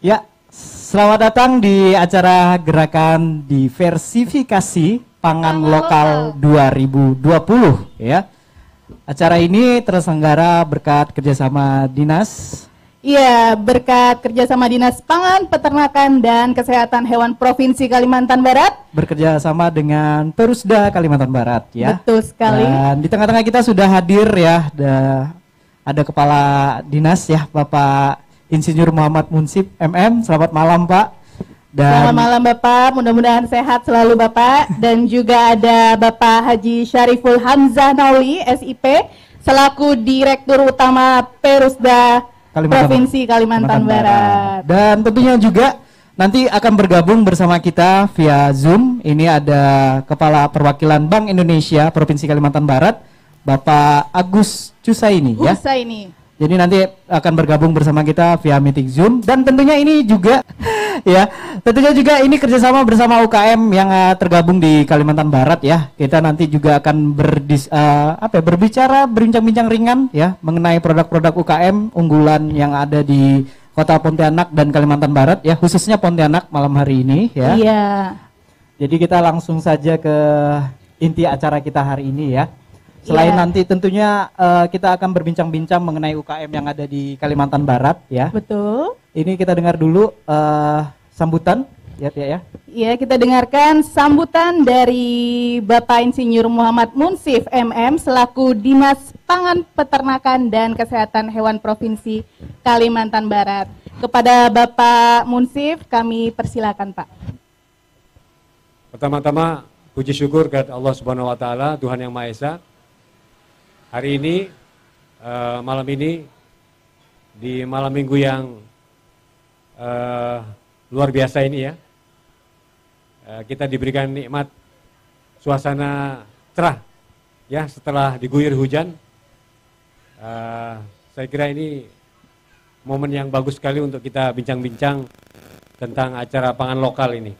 Ya, selamat datang di acara gerakan diversifikasi pangan lokal 2020 ya. Acara ini terselenggara berkat kerjasama dinas. Iya, berkat kerjasama Dinas Pangan, Peternakan, dan Kesehatan Hewan Provinsi Kalimantan Barat. Bekerja sama dengan Perusda Kalimantan Barat ya. Betul sekali. Dan di tengah-tengah kita sudah hadir ya, ada Kepala Dinas ya, Bapak Insinyur Muhammad Munsif MM. Selamat malam Pak. Selamat malam Bapak, mudah-mudahan sehat selalu Bapak. Dan juga ada Bapak Haji Syariful Hamzah Nauli, SIP, selaku Direktur Utama Perusda Provinsi Kalimantan Barat. Dan tentunya juga nanti akan bergabung bersama kita via Zoom. Ini ada Kepala Perwakilan Bank Indonesia Provinsi Kalimantan Barat, Bapak Agus Cusaini ya. Cusaini. Jadi nanti akan bergabung bersama kita via meeting Zoom, dan tentunya ini juga ya, tentunya juga ini kerjasama bersama UKM yang tergabung di Kalimantan Barat ya. Kita nanti juga akan berbicara, berbincang-bincang ringan ya mengenai produk-produk UKM unggulan yang ada di Kota Pontianak dan Kalimantan Barat ya, khususnya Pontianak malam hari ini ya. Iya. Jadi kita langsung saja ke inti acara kita hari ini ya. Selain nanti tentunya kita akan berbincang-bincang mengenai UKM yang ada di Kalimantan Barat ya. Betul. Ini kita dengar dulu sambutan ya. Iya, kita dengarkan sambutan dari Bapak Insinyur Muhammad Munsif MM selaku Dinas Pangan, Peternakan, dan Kesehatan Hewan Provinsi Kalimantan Barat. Kepada Bapak Munsif kami persilakan Pak. Pertama-tama puji syukur kepada Allah Subhanahu wa taala, Tuhan yang Maha Esa. Hari ini, malam ini, di malam minggu yang luar biasa ini ya, kita diberikan nikmat suasana cerah ya setelah diguyur hujan. Saya kira ini momen yang bagus sekali untuk kita bincang-bincang tentang acara pangan lokal ini.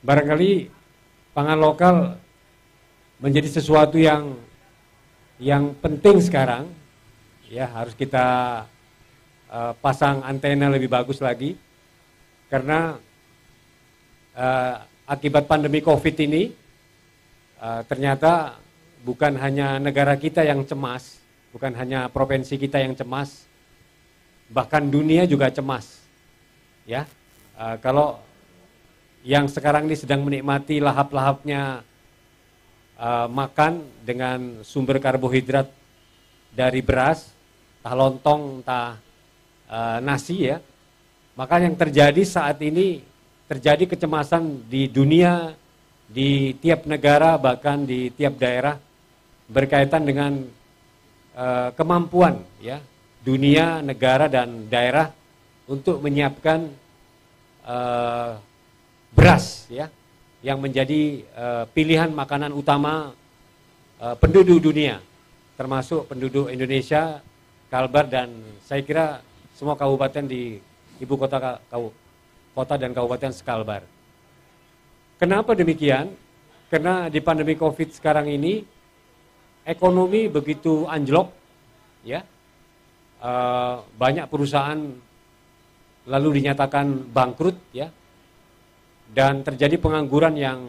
Barangkali pangan lokal menjadi sesuatu yang penting sekarang, ya harus kita pasang antena lebih bagus lagi, karena akibat pandemi COVID ini ternyata bukan hanya negara kita yang cemas, bukan hanya provinsi kita yang cemas, bahkan dunia juga cemas. Ya, kalau yang sekarang ini sedang menikmati lahap-lahapnya makan dengan sumber karbohidrat dari beras, entah lontong, entah nasi ya. Maka yang terjadi saat ini, terjadi kecemasan di dunia, di tiap negara, bahkan di tiap daerah, berkaitan dengan kemampuan ya dunia, negara, dan daerah untuk menyiapkan beras ya, yang menjadi pilihan makanan utama penduduk dunia, termasuk penduduk Indonesia, Kalbar, dan saya kira semua kabupaten di ibu kota dan kabupaten sekalbar. Kenapa demikian? Karena di pandemi COVID sekarang ini ekonomi begitu anjlok, ya, banyak perusahaan lalu dinyatakan bangkrut, ya. Dan terjadi pengangguran yang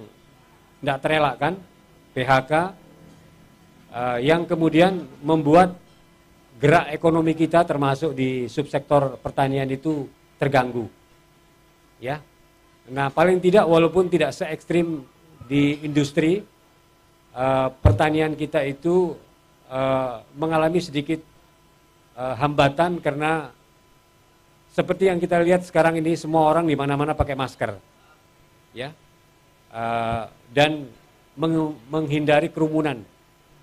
tidak terelakkan, PHK, yang kemudian membuat gerak ekonomi kita termasuk di subsektor pertanian itu terganggu. Ya, nah paling tidak walaupun tidak se ekstrim di industri, pertanian kita itu mengalami sedikit hambatan karena seperti yang kita lihat sekarang ini semua orang di mana-mana pakai masker. Ya, dan menghindari kerumunan.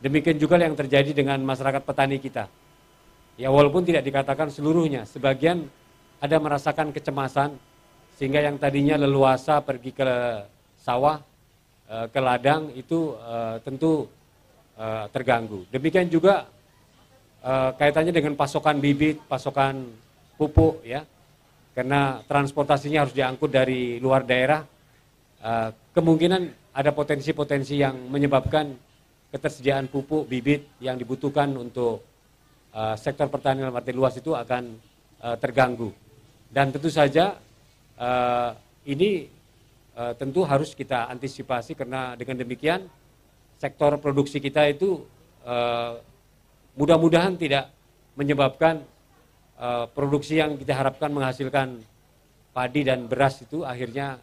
Demikian juga yang terjadi dengan masyarakat petani kita. Ya, walaupun tidak dikatakan seluruhnya, sebagian ada merasakan kecemasan sehingga yang tadinya leluasa pergi ke sawah, ke ladang itu tentu terganggu. Demikian juga kaitannya dengan pasokan bibit, pasokan pupuk ya. Karena transportasinya harus diangkut dari luar daerah. Kemungkinan ada potensi-potensi yang menyebabkan ketersediaan pupuk bibit yang dibutuhkan untuk sektor pertanian dalam arti luas itu akan terganggu. Dan tentu saja ini tentu harus kita antisipasi, karena dengan demikian sektor produksi kita itu mudah-mudahan tidak menyebabkan produksi yang kita harapkan menghasilkan padi dan beras itu akhirnya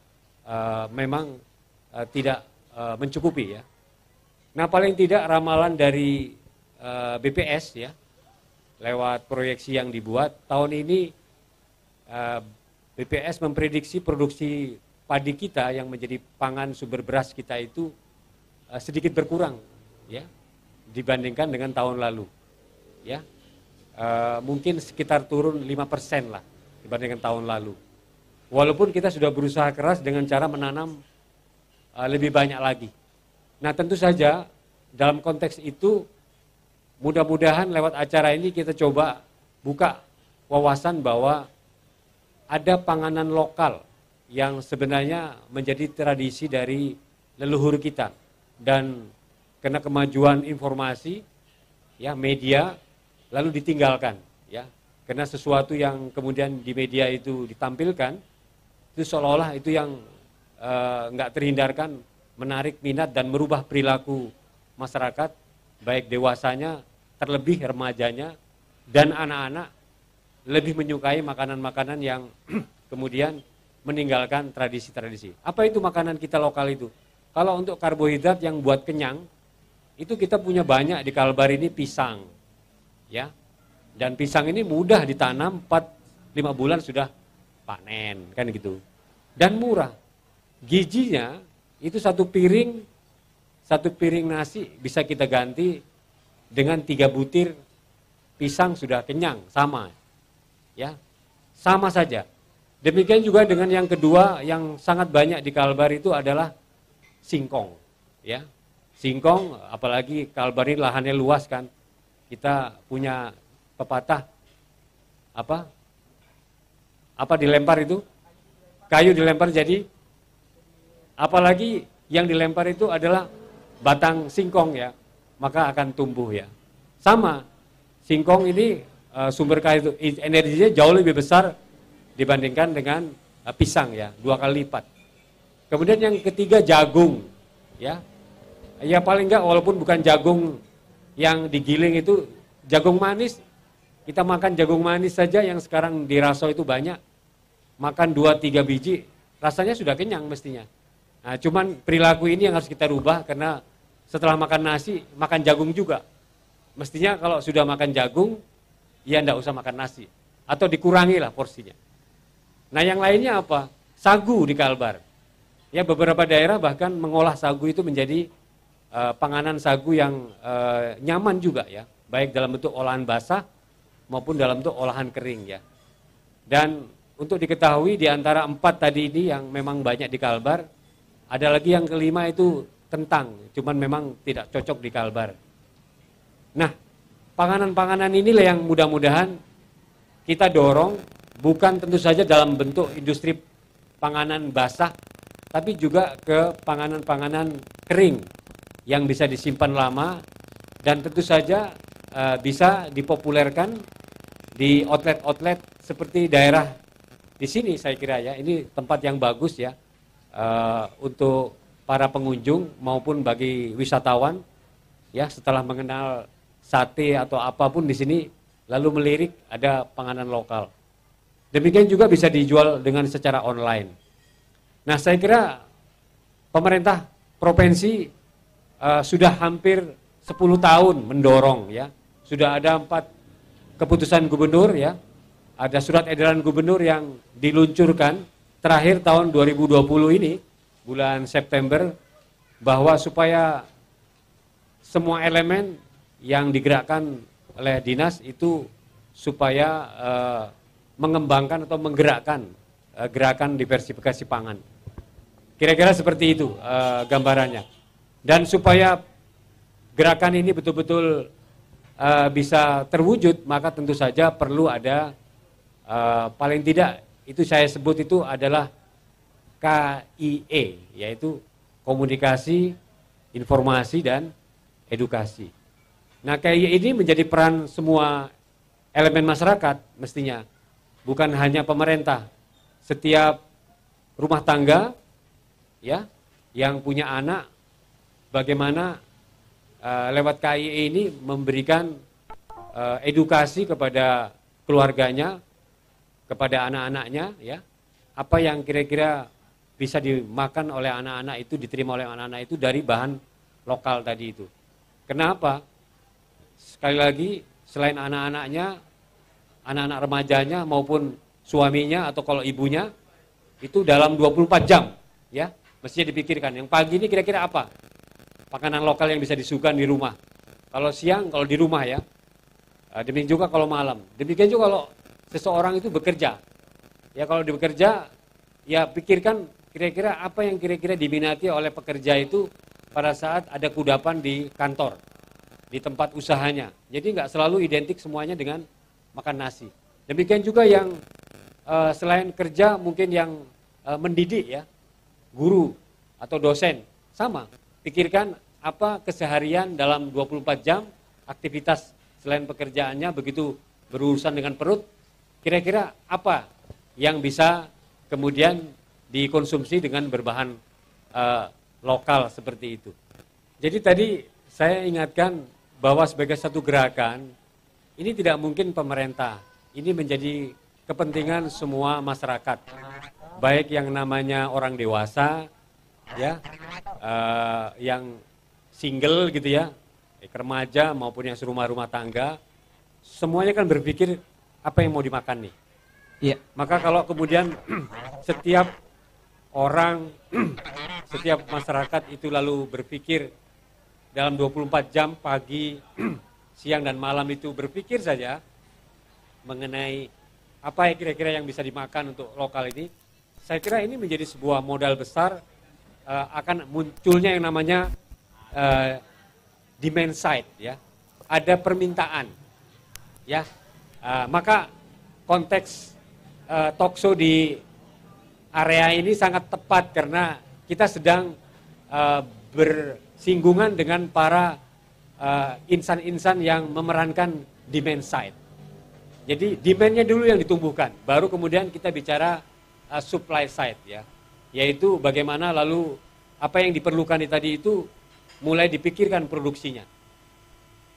memang tidak mencukupi ya. Nah, paling tidak ramalan dari BPS ya, lewat proyeksi yang dibuat tahun ini, BPS memprediksi produksi padi kita yang menjadi pangan sumber beras kita itu sedikit berkurang ya dibandingkan dengan tahun lalu ya. Mungkin sekitar turun 5% lah dibandingkan tahun lalu. Walaupun kita sudah berusaha keras dengan cara menanam lebih banyak lagi. Nah, tentu saja dalam konteks itu mudah-mudahan lewat acara ini kita coba buka wawasan bahwa ada panganan lokal yang sebenarnya menjadi tradisi dari leluhur kita, dan karena kemajuan informasi ya, media lalu ditinggalkan ya, karena sesuatu yang kemudian di media itu ditampilkan itu seolah-olah itu yang nggak terhindarkan menarik minat dan merubah perilaku masyarakat, baik dewasanya terlebih remajanya dan anak-anak lebih menyukai makanan-makanan yang kemudian meninggalkan tradisi-tradisi. Apa itu makanan kita lokal itu? Kalau untuk karbohidrat yang buat kenyang itu kita punya banyak di Kalbar ini, pisang ya, dan pisang ini mudah ditanam, 4-5 bulan sudah panen kan gitu, dan murah. Gizinya itu satu piring nasi bisa kita ganti dengan 3 butir pisang, sudah kenyang, sama ya, sama saja. Demikian juga dengan yang kedua yang sangat banyak di Kalbar itu adalah singkong ya. Singkong, apalagi Kalbar ini lahannya luas kan, kita punya pepatah apa dilempar itu kayu dilempar jadi, apalagi yang dilempar itu adalah batang singkong ya, maka akan tumbuh ya. Sama, singkong ini sumber kayu energinya jauh lebih besar dibandingkan dengan pisang ya, 2 kali lipat. Kemudian yang ketiga jagung ya. Ya paling enggak walaupun bukan jagung yang digiling itu, jagung manis. Kita makan jagung manis saja yang sekarang di Raso itu banyak. Makan 2-3 biji rasanya sudah kenyang mestinya. Nah, cuman perilaku ini yang harus kita rubah, karena setelah makan nasi makan jagung juga. Mestinya kalau sudah makan jagung ya enggak usah makan nasi, atau dikurangi lah porsinya. Nah, yang lainnya apa? Sagu di Kalbar. Ya, beberapa daerah bahkan mengolah sagu itu menjadi panganan sagu yang nyaman juga ya, baik dalam bentuk olahan basah maupun dalam bentuk olahan kering ya. Dan untuk diketahui di antara 4 tadi ini yang memang banyak di Kalbar, ada lagi yang kelima itu kentang, cuman memang tidak cocok di Kalbar. Nah, panganan-panganan inilah yang mudah-mudahan kita dorong, bukan tentu saja dalam bentuk industri panganan basah, tapi juga ke panganan-panganan kering yang bisa disimpan lama dan tentu saja bisa dipopulerkan di outlet-outlet seperti daerah di sini. Saya kira ya, ini tempat yang bagus ya untuk para pengunjung maupun bagi wisatawan ya, setelah mengenal sate atau apapun di sini lalu melirik ada panganan lokal. Demikian juga bisa dijual dengan secara online. Nah, saya kira pemerintah provinsi sudah hampir 10 tahun mendorong ya. Sudah ada 4 keputusan gubernur ya. Ada surat edaran gubernur yang diluncurkan terakhir tahun 2020 ini, bulan September, bahwa supaya semua elemen yang digerakkan oleh dinas itu supaya mengembangkan atau menggerakkan gerakan diversifikasi pangan. Kira-kira seperti itu gambarannya. Dan supaya gerakan ini betul-betul bisa terwujud, maka tentu saja perlu ada paling tidak itu saya sebut itu adalah KIE, yaitu komunikasi, informasi, dan edukasi. Nah, KIE ini menjadi peran semua elemen masyarakat mestinya. bukan hanya pemerintah, setiap rumah tangga ya yang punya anak, bagaimana lewat KIE ini memberikan edukasi kepada keluarganya, kepada anak-anaknya, ya, apa yang kira-kira bisa dimakan oleh anak-anak itu, diterima oleh anak-anak itu dari bahan lokal tadi itu. Kenapa? Sekali lagi, selain anak-anaknya, anak-anak remajanya maupun suaminya atau kalau ibunya, itu dalam 24 jam, ya, mestinya dipikirkan. Yang pagi ini kira-kira apa? Makanan lokal yang bisa disuguhkan di rumah. Kalau siang, kalau di rumah ya. Demikian juga kalau malam. Demikian juga kalau seseorang itu bekerja. Ya kalau bekerja, ya pikirkan kira-kira apa yang kira-kira diminati oleh pekerja itu pada saat ada kudapan di kantor, di tempat usahanya. Jadi nggak selalu identik semuanya dengan makan nasi. Demikian juga yang selain kerja mungkin yang mendidik ya, guru atau dosen, sama. Pikirkan apa keseharian dalam 24 jam aktivitas selain pekerjaannya begitu berurusan dengan perut, kira-kira apa yang bisa kemudian dikonsumsi dengan berbahan lokal seperti itu. Jadi tadi saya ingatkan bahwa sebagai satu gerakan, ini tidak mungkin pemerintah, ini menjadi kepentingan semua masyarakat, baik yang namanya orang dewasa, ya, yang single gitu ya, remaja maupun yang serumah-rumah tangga, semuanya kan berpikir apa yang mau dimakan nih. Iya. Maka kalau kemudian setiap orang, setiap masyarakat itu lalu berpikir dalam 24 jam pagi, siang dan malam itu berpikir saja mengenai apa yang kira-kira yang bisa dimakan untuk lokal ini, saya kira ini menjadi sebuah modal besar akan munculnya yang namanya demand side, ya, ada permintaan, ya, maka konteks talkshow di area ini sangat tepat karena kita sedang bersinggungan dengan para insan-insan yang memerankan demand side. Jadi demandnya dulu yang ditumbuhkan, baru kemudian kita bicara supply side, ya, yaitu bagaimana lalu apa yang diperlukan tadi itu mulai dipikirkan produksinya.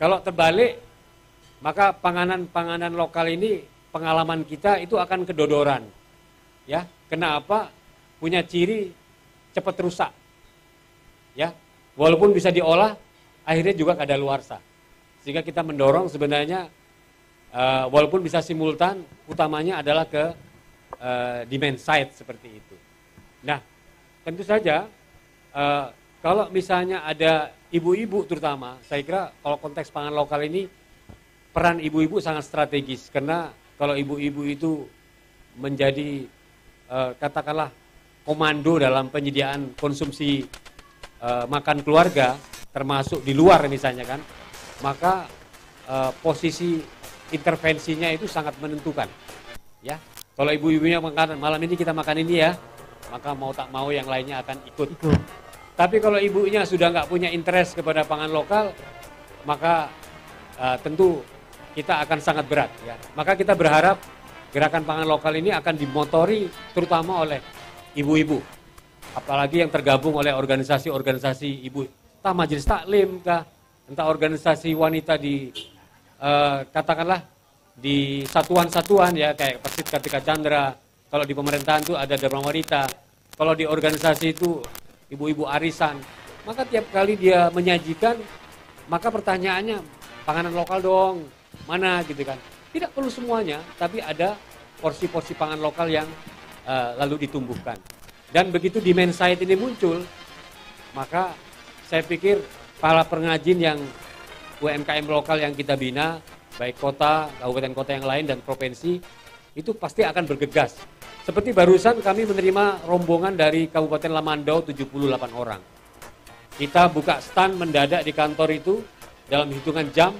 Kalau terbalik, maka panganan lokal ini pengalaman kita itu akan kedodoran. Ya, kenapa? Punya ciri cepat rusak. Ya, walaupun bisa diolah, akhirnya juga kadaluarsa. Sehingga kita mendorong sebenarnya walaupun bisa simultan, utamanya adalah ke demand side seperti itu. Nah, tentu saja kalau misalnya ada ibu-ibu terutama, saya kira kalau konteks pangan lokal ini peran ibu-ibu sangat strategis karena kalau ibu-ibu itu menjadi katakanlah komando dalam penyediaan konsumsi makan keluarga, termasuk di luar misalnya kan, maka posisi intervensinya itu sangat menentukan. Ya, kalau ibu-ibunya makan malam ini kita makan ini ya, maka mau tak mau yang lainnya akan ikut. Tapi kalau ibunya sudah nggak punya interest kepada pangan lokal, maka tentu kita akan sangat berat. Ya. Maka kita berharap gerakan pangan lokal ini akan dimotori terutama oleh ibu-ibu. Apalagi yang tergabung oleh organisasi-organisasi ibu, entah majelis taklim, entah organisasi wanita di katakanlah di satuan-satuan ya kayak Persit Kartika Chandra. Kalau di pemerintahan itu ada Dharma Wanita. Kalau di organisasi itu ibu-ibu arisan, maka tiap kali dia menyajikan, maka pertanyaannya panganan lokal dong, mana gitu kan. Tidak perlu semuanya, tapi ada porsi-porsi pangan lokal yang lalu ditumbuhkan. Dan begitu demand side ini muncul, maka saya pikir para pengrajin yang UMKM lokal yang kita bina, baik kota, kabupaten kota yang lain dan provinsi, itu pasti akan bergegas. Seperti barusan kami menerima rombongan dari Kabupaten Lamandau 78 orang. Kita buka stand mendadak di kantor itu dalam hitungan jam,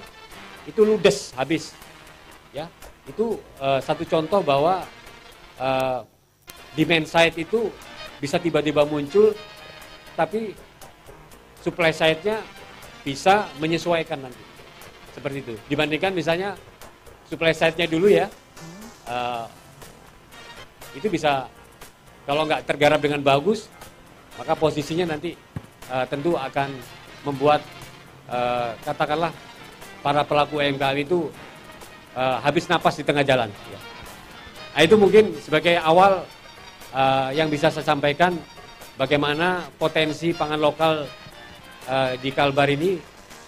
itu ludes habis. Ya, itu satu contoh bahwa demand side itu bisa tiba-tiba muncul, tapi supply side-nya bisa menyesuaikan nanti. Seperti itu. Dibandingkan misalnya supply side-nya dulu ya, itu bisa, kalau nggak tergarap dengan bagus, maka posisinya nanti tentu akan membuat katakanlah para pelaku UMKM itu habis napas di tengah jalan. Ya. Nah, itu mungkin sebagai awal yang bisa saya sampaikan bagaimana potensi pangan lokal di Kalbar ini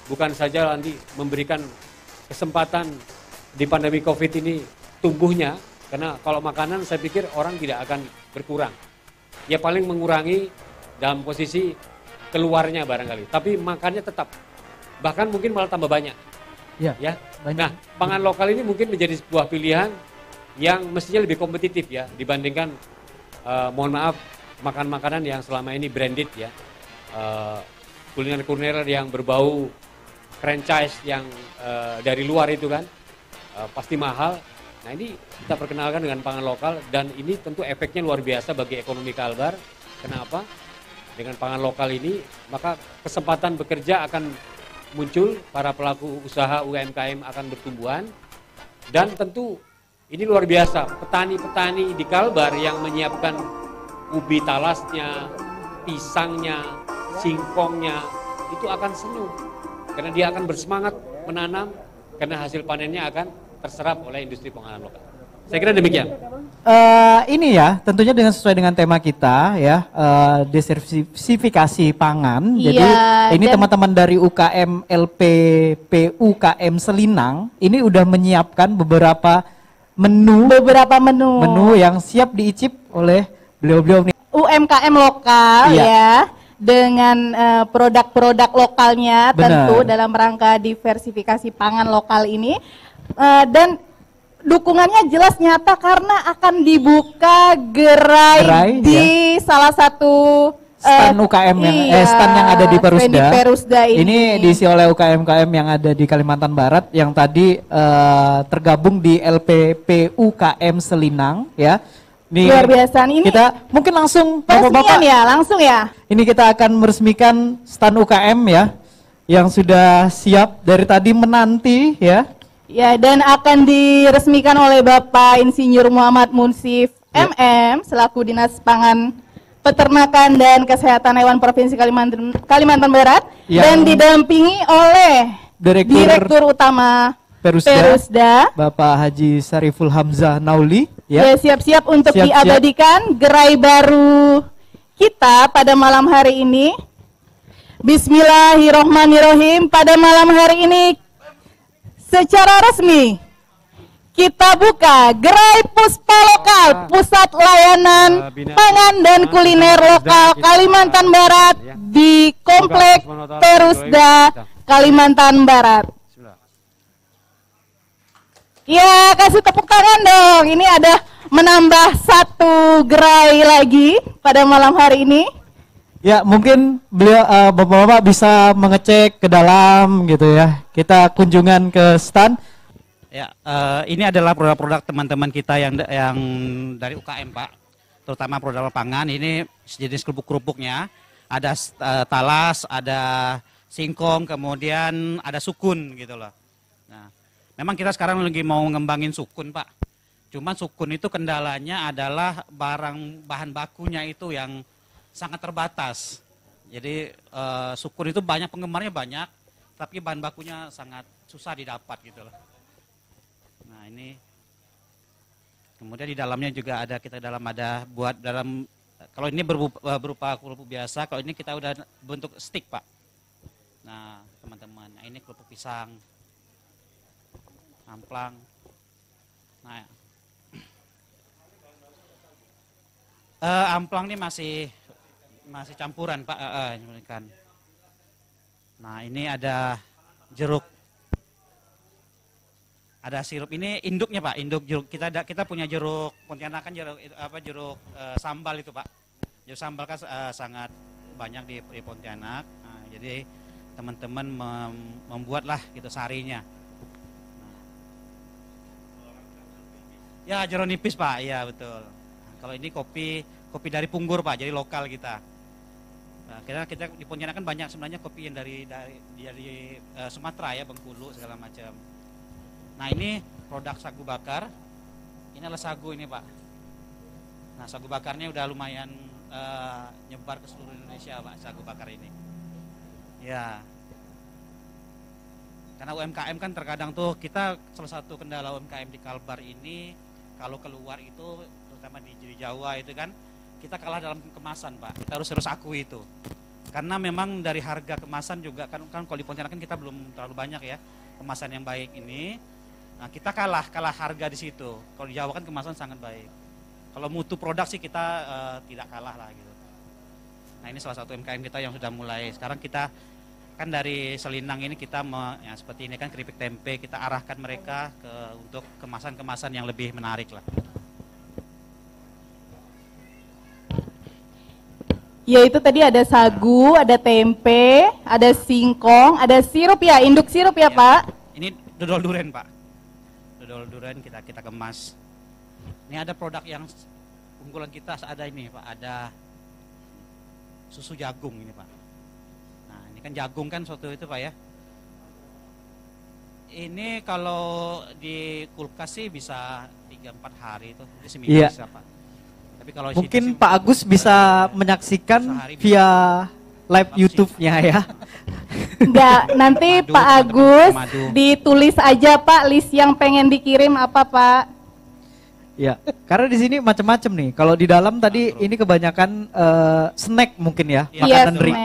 bukan saja nanti memberikan kesempatan di pandemi COVID ini tumbuhnya, karena kalau makanan saya pikir orang tidak akan berkurang. Ya paling mengurangi dalam posisi keluarnya barangkali, tapi makannya tetap, bahkan mungkin malah tambah banyak. Ya. Banyak. Nah, pangan lokal ini mungkin menjadi sebuah pilihan yang mestinya lebih kompetitif ya dibandingkan mohon maaf makanan yang selama ini branded ya, kuliner-kuliner yang berbau franchise yang dari luar itu kan pasti mahal. Nah, ini kita perkenalkan dengan pangan lokal dan ini tentu efeknya luar biasa bagi ekonomi Kalbar. Kenapa? Dengan pangan lokal ini maka kesempatan bekerja akan muncul, para pelaku usaha UMKM akan bertumbuhan, dan tentu ini luar biasa petani-petani di Kalbar yang menyiapkan ubi talasnya, pisangnya, singkongnya itu akan senyum karena dia akan bersemangat menanam karena hasil panennya akan terserap oleh industri panganan lokal. Saya kira demikian. Ini ya, tentunya dengan sesuai dengan tema kita ya, diversifikasi pangan. Iya, Jadi ini teman-teman dari UKM LPP UKM Selinang ini udah menyiapkan beberapa menu yang siap diicip oleh beliau-beliau nih. UMKM lokal Iya. ya, dengan produk-produk lokalnya. Benar. Tentu dalam rangka diversifikasi pangan lokal ini, dan dukungannya jelas nyata karena akan dibuka gerai di salah satu Stand UKM stand yang ada di Perusda. stand di Perusda Ini diisi oleh UKM-UKM yang ada di Kalimantan Barat yang tadi tergabung di LPP UKM Selinang ya. Nih, luar biasa. Ini kita mungkin langsung peresmian ya, langsung ya. Ini kita akan meresmikan stand UKM ya yang sudah siap dari tadi menanti ya. Ya, dan akan diresmikan oleh Bapak Insinyur Muhammad Munsif MM selaku Dinas Pangan, Peternakan dan Kesehatan Hewan Provinsi Kalimantan Barat, dan didampingi oleh Direktur Utama Perusda Bapak Haji Sariful Hamzah Nauli ya. Siap-siap untuk diabadikan gerai baru kita pada malam hari ini. Bismillahirrohmanirrohim. Pada malam hari ini secara resmi kita buka gerai Puspa Lokal, pusat layanan pangan dan kuliner lokal Kalimantan Barat di Komplek Perusda Kalimantan Barat. Ya, kasih tepuk tangan dong. Ini ada menambah satu gerai lagi pada malam hari ini. Ya, mungkin beliau Bapak-bapak bisa mengecek ke dalam gitu ya. Kita kunjungan ke stand. Ya, ini adalah produk-produk teman-teman kita yang dari UKM, Pak. Terutama produk pangan. Ini sejenis kerupuk-kerupuknya. Ada talas, ada singkong, kemudian ada sukun gitu loh. Nah, memang kita sekarang lagi mau ngembangin sukun, Pak. Cuman sukun itu kendalanya adalah bahan bakunya itu yang sangat terbatas. Jadi sukun itu banyak penggemarnya banyak, tapi bahan bakunya sangat susah didapat gitu loh. Nah, ini kemudian di dalamnya juga ada buat dalam, kalau ini berupa kerupuk biasa, kalau ini kita udah bentuk stick, Pak. Nah, teman-teman, nah ini kerupuk pisang, amplang. Nah, amplang ini masih campuran, Pak. Nah, ini ada jeruk, ada sirup. Ini induknya, Pak, induk jeruk. Kita punya jeruk Pontianak, kan jeruk sambal itu, Pak. Jeruk sambal kan sangat banyak di Pontianak. Nah, jadi teman-teman membuatlah gitu sarinya. Ya, jeruk nipis, Pak. Iya, betul. Nah, kalau ini kopi dari Punggur, Pak. Jadi lokal kita. Nah, kita di Pontianak kan banyak sebenarnya kopi yang dari Sumatera ya, Bengkulu segala macam. Nah, ini produk sagu bakar. Ini adalah sagu ini, Pak. Nah, sagu bakarnya udah lumayan nyebar ke seluruh Indonesia, Pak, sagu bakar ini. Ya. Karena UMKM kan terkadang tuh kita salah satu kendala UMKM di Kalbar ini kalau keluar itu terutama di Jawa itu kan kita kalah dalam kemasan, Pak. Kita harus akui itu. Karena memang dari harga kemasan juga kan kalau di Pontianak kan kita belum terlalu banyak ya kemasan yang baik ini. Nah, kita kalah harga di situ. Kalau di Jawa kan kemasan sangat baik. Kalau mutu produk sih kita tidak kalah lah gitu. Nah, ini salah satu UMKM kita yang sudah mulai. Sekarang kita kan dari Selinang ini kita ya seperti ini kan keripik tempe, kita arahkan mereka untuk kemasan-kemasan yang lebih menarik lah. Ya itu tadi ada sagu, ada tempe, ada singkong, ada sirup ya, induk sirup ya, Pak. Ini dodol duren, Pak. Dodol duren kita kemas. Ini ada produk yang unggulan kita ada ini, Pak. Ada susu jagung ini, Pak. Nah, ini kan jagung kan suatu itu, Pak ya. Ini kalau di kulkas sih bisa 3-4 hari itu, seminggu bisa, Pak. Tapi kalau mungkin Pak Agus bisa menyaksikan via live YouTube-nya ya. Enggak, nanti Pak Agus ditulis aja Pak list yang pengen dikirim apa Pak. Ya, karena di sini macam-macam nih. Kalau di dalam tadi ini kebanyakan snack mungkin ya,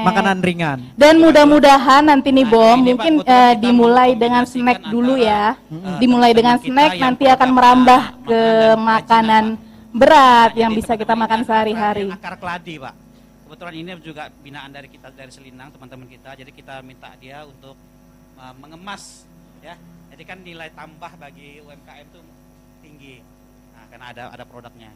makanan ringan. Dan mudah-mudahan nanti nih Bom, mungkin dimulai dengan snack dulu ya. Dimulai dengan snack, nanti akan merambah ke makanan berat yang bisa kita makan sehari-hari. Akar keladi, Pak. Kebetulan ini juga binaan dari kita dari Selinang, teman-teman kita. Jadi kita minta dia untuk mengemas, ya. Jadi kan nilai tambah bagi UMKM itu tinggi. Nah, karena ada produknya.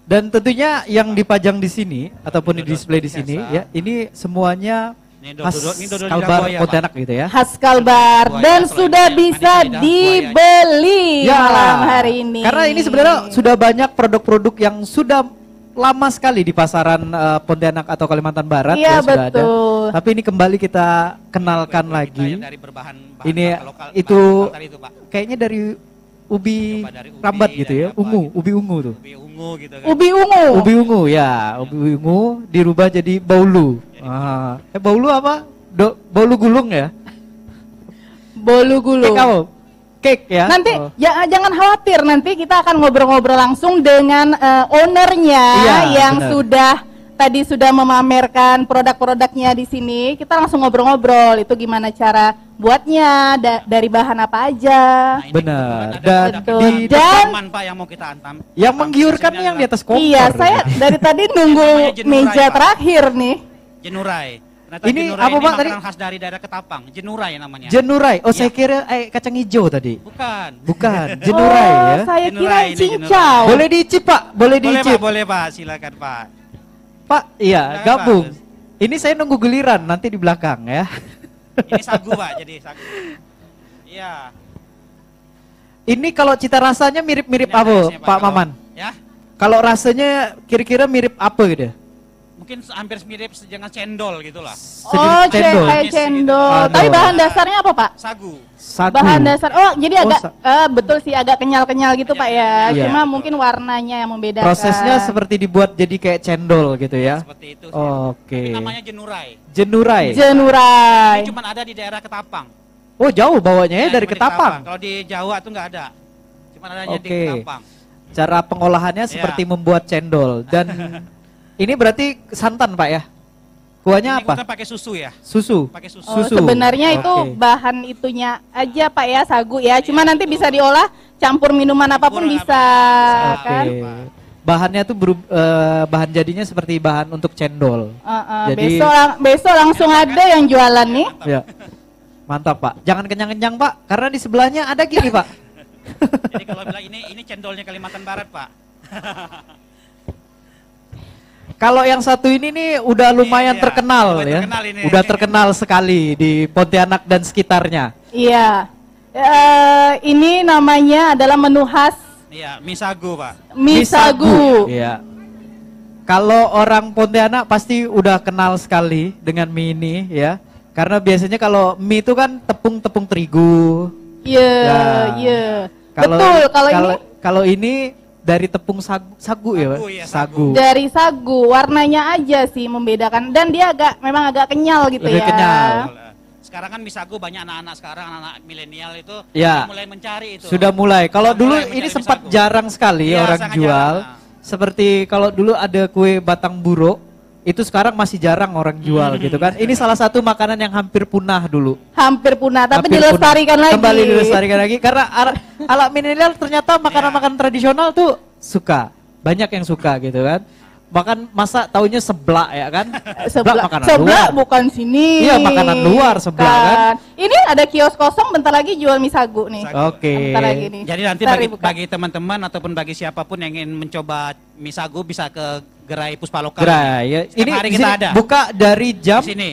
Dan tentunya yang dipajang di sini ataupun di display di sini ya, ini semuanya khas Kalbar Pontianak gitu ya. Khas Kalbar dan sudah bisa dibeli malam hari ini. Karena ini sebenarnya sudah banyak produk-produk yang sudah lama sekali di pasaran Pontianak atau Kalimantan Barat ya sudah betul. Ada. Tapi ini kembali kita kenalkan lagi. Dari berbahan ini lokal, itu Pak. Kayaknya dari ubi rambat gitu ya, ungu, ubi ungu tuh. Ubi ungu gitu kan. Ubi ungu. Ubi ungu ya, ubi ungu dirubah jadi baulu. Baulu apa? Baulu gulung ya? Baulu gulung. Cake ya. Nanti ya jangan khawatir, nanti kita akan ngobrol-ngobrol langsung dengan ownernya yang bener. Tadi sudah memamerkan produk-produknya di sini. Kita langsung ngobrol-ngobrol itu gimana cara buatnya, dari bahan apa aja. Nah, benar. Dan Pak yang mau kita antam. Yang menggiurkan yang di atas kompor. Iya, saya dari tadi nunggu meja terakhir nih. Jenurai. Ini apa Pak tadi? Khas dari daerah Ketapang, jenurai namanya. Jenurai. Oh, saya kira kacang hijau tadi. Bukan. Jenurai ya. Saya kira cincau. Boleh diicip, Pak? Boleh diicip. Boleh, Pak. Silakan, Pak. Pak, iya, gabung. Ini saya nunggu giliran nanti di belakang ya. Ini sagu, Pak. Jadi sagu. Iya. Ini kalau cita rasanya mirip-mirip apa, Pak Maman? Ya. Kalau rasanya kira-kira mirip apa gitu? Mungkin hampir mirip dengan cendol gitulah. Oh, kayak cendol. Tapi bahan dasarnya apa, Pak? Sagu. Bahan dasar. Oh, jadi agak betul sih agak kenyal-kenyal gitu, Pak ya. Iya. Cuma mungkin warnanya yang membedakan. Prosesnya seperti dibuat jadi kayak cendol gitu ya. Seperti itu. Oke. Namanya jenurai. Jenurai. Ini cuma ada di daerah Ketapang. Oh, jauh bawanya ya dari Ketapang. Kalau di Jawa tuh nggak ada. Cuma adanya di Ketapang. Cara pengolahannya seperti membuat cendol dan ini berarti santan Pak ya? Kuahnya apa? Kita pakai susu ya. Susu. Pakai susu. Oh, sebenarnya itu bahan itunya aja Pak ya, sagu ya. Cuma nanti bisa diolah campur minuman apapun bisa kan. Bahannya tuh bahan jadinya seperti bahan untuk cendol. Jadi besok langsung ada yang jualan nih. Ya. Mantap Pak. Jangan kenyang-kenyang Pak, karena di sebelahnya ada gini Pak. Jadi kalau bilang ini cendolnya Kalimantan Barat Pak. Kalau yang satu ini nih udah lumayan terkenal ya. Udah terkenal sekali di Pontianak dan sekitarnya. Iya. Ini namanya adalah menu khas. Iya, mie sagu, Pak. Mie sagu. Iya. Kalau orang Pontianak pasti udah kenal sekali dengan mie ini ya. Karena biasanya kalau mie itu kan tepung terigu. Iya, iya. Betul, kalau ini kalau ini dari tepung sagu ya, Pak? Sagu, ya, Sagu. Dari sagu, warnanya aja sih membedakan dan dia memang agak kenyal gitu Lebih ya. kenyal. Sekarang kan mie sagu banyak anak-anak sekarang, anak-anak milenial itu Ya. mulai mencari itu. Sudah mulai. Kalau Sudah dulu mulai ini mencari sempat mie sagu. jarang sekali Iya, orang sangat jual. jarang. Seperti kalau dulu ada kue batang buruk, itu sekarang masih jarang orang jual gitu kan. Ini salah satu makanan yang hampir punah dulu. Hampir punah, tapi Hampir dilestarikan punah. lagi. Kembali dilestarikan lagi karena ala milenial ternyata makanan-makanan tradisional tuh suka. Banyak yang suka gitu kan. Makan masa taunya seblak ya kan? Makanan Seblak luar. bukan sini. Iya, makanan luar seblak kan. Ini ada kios kosong bentar lagi jual mie sagu nih. Oke. Bentar lagi nih. Jadi nanti Bentar bagi, dibuka. bagi teman-teman ataupun bagi siapapun yang ingin mencoba mie sagu bisa ke Gerai Puspaloka. Gerai ya. Setiap Ini hari di kita sini ada. buka dari jam Di sini.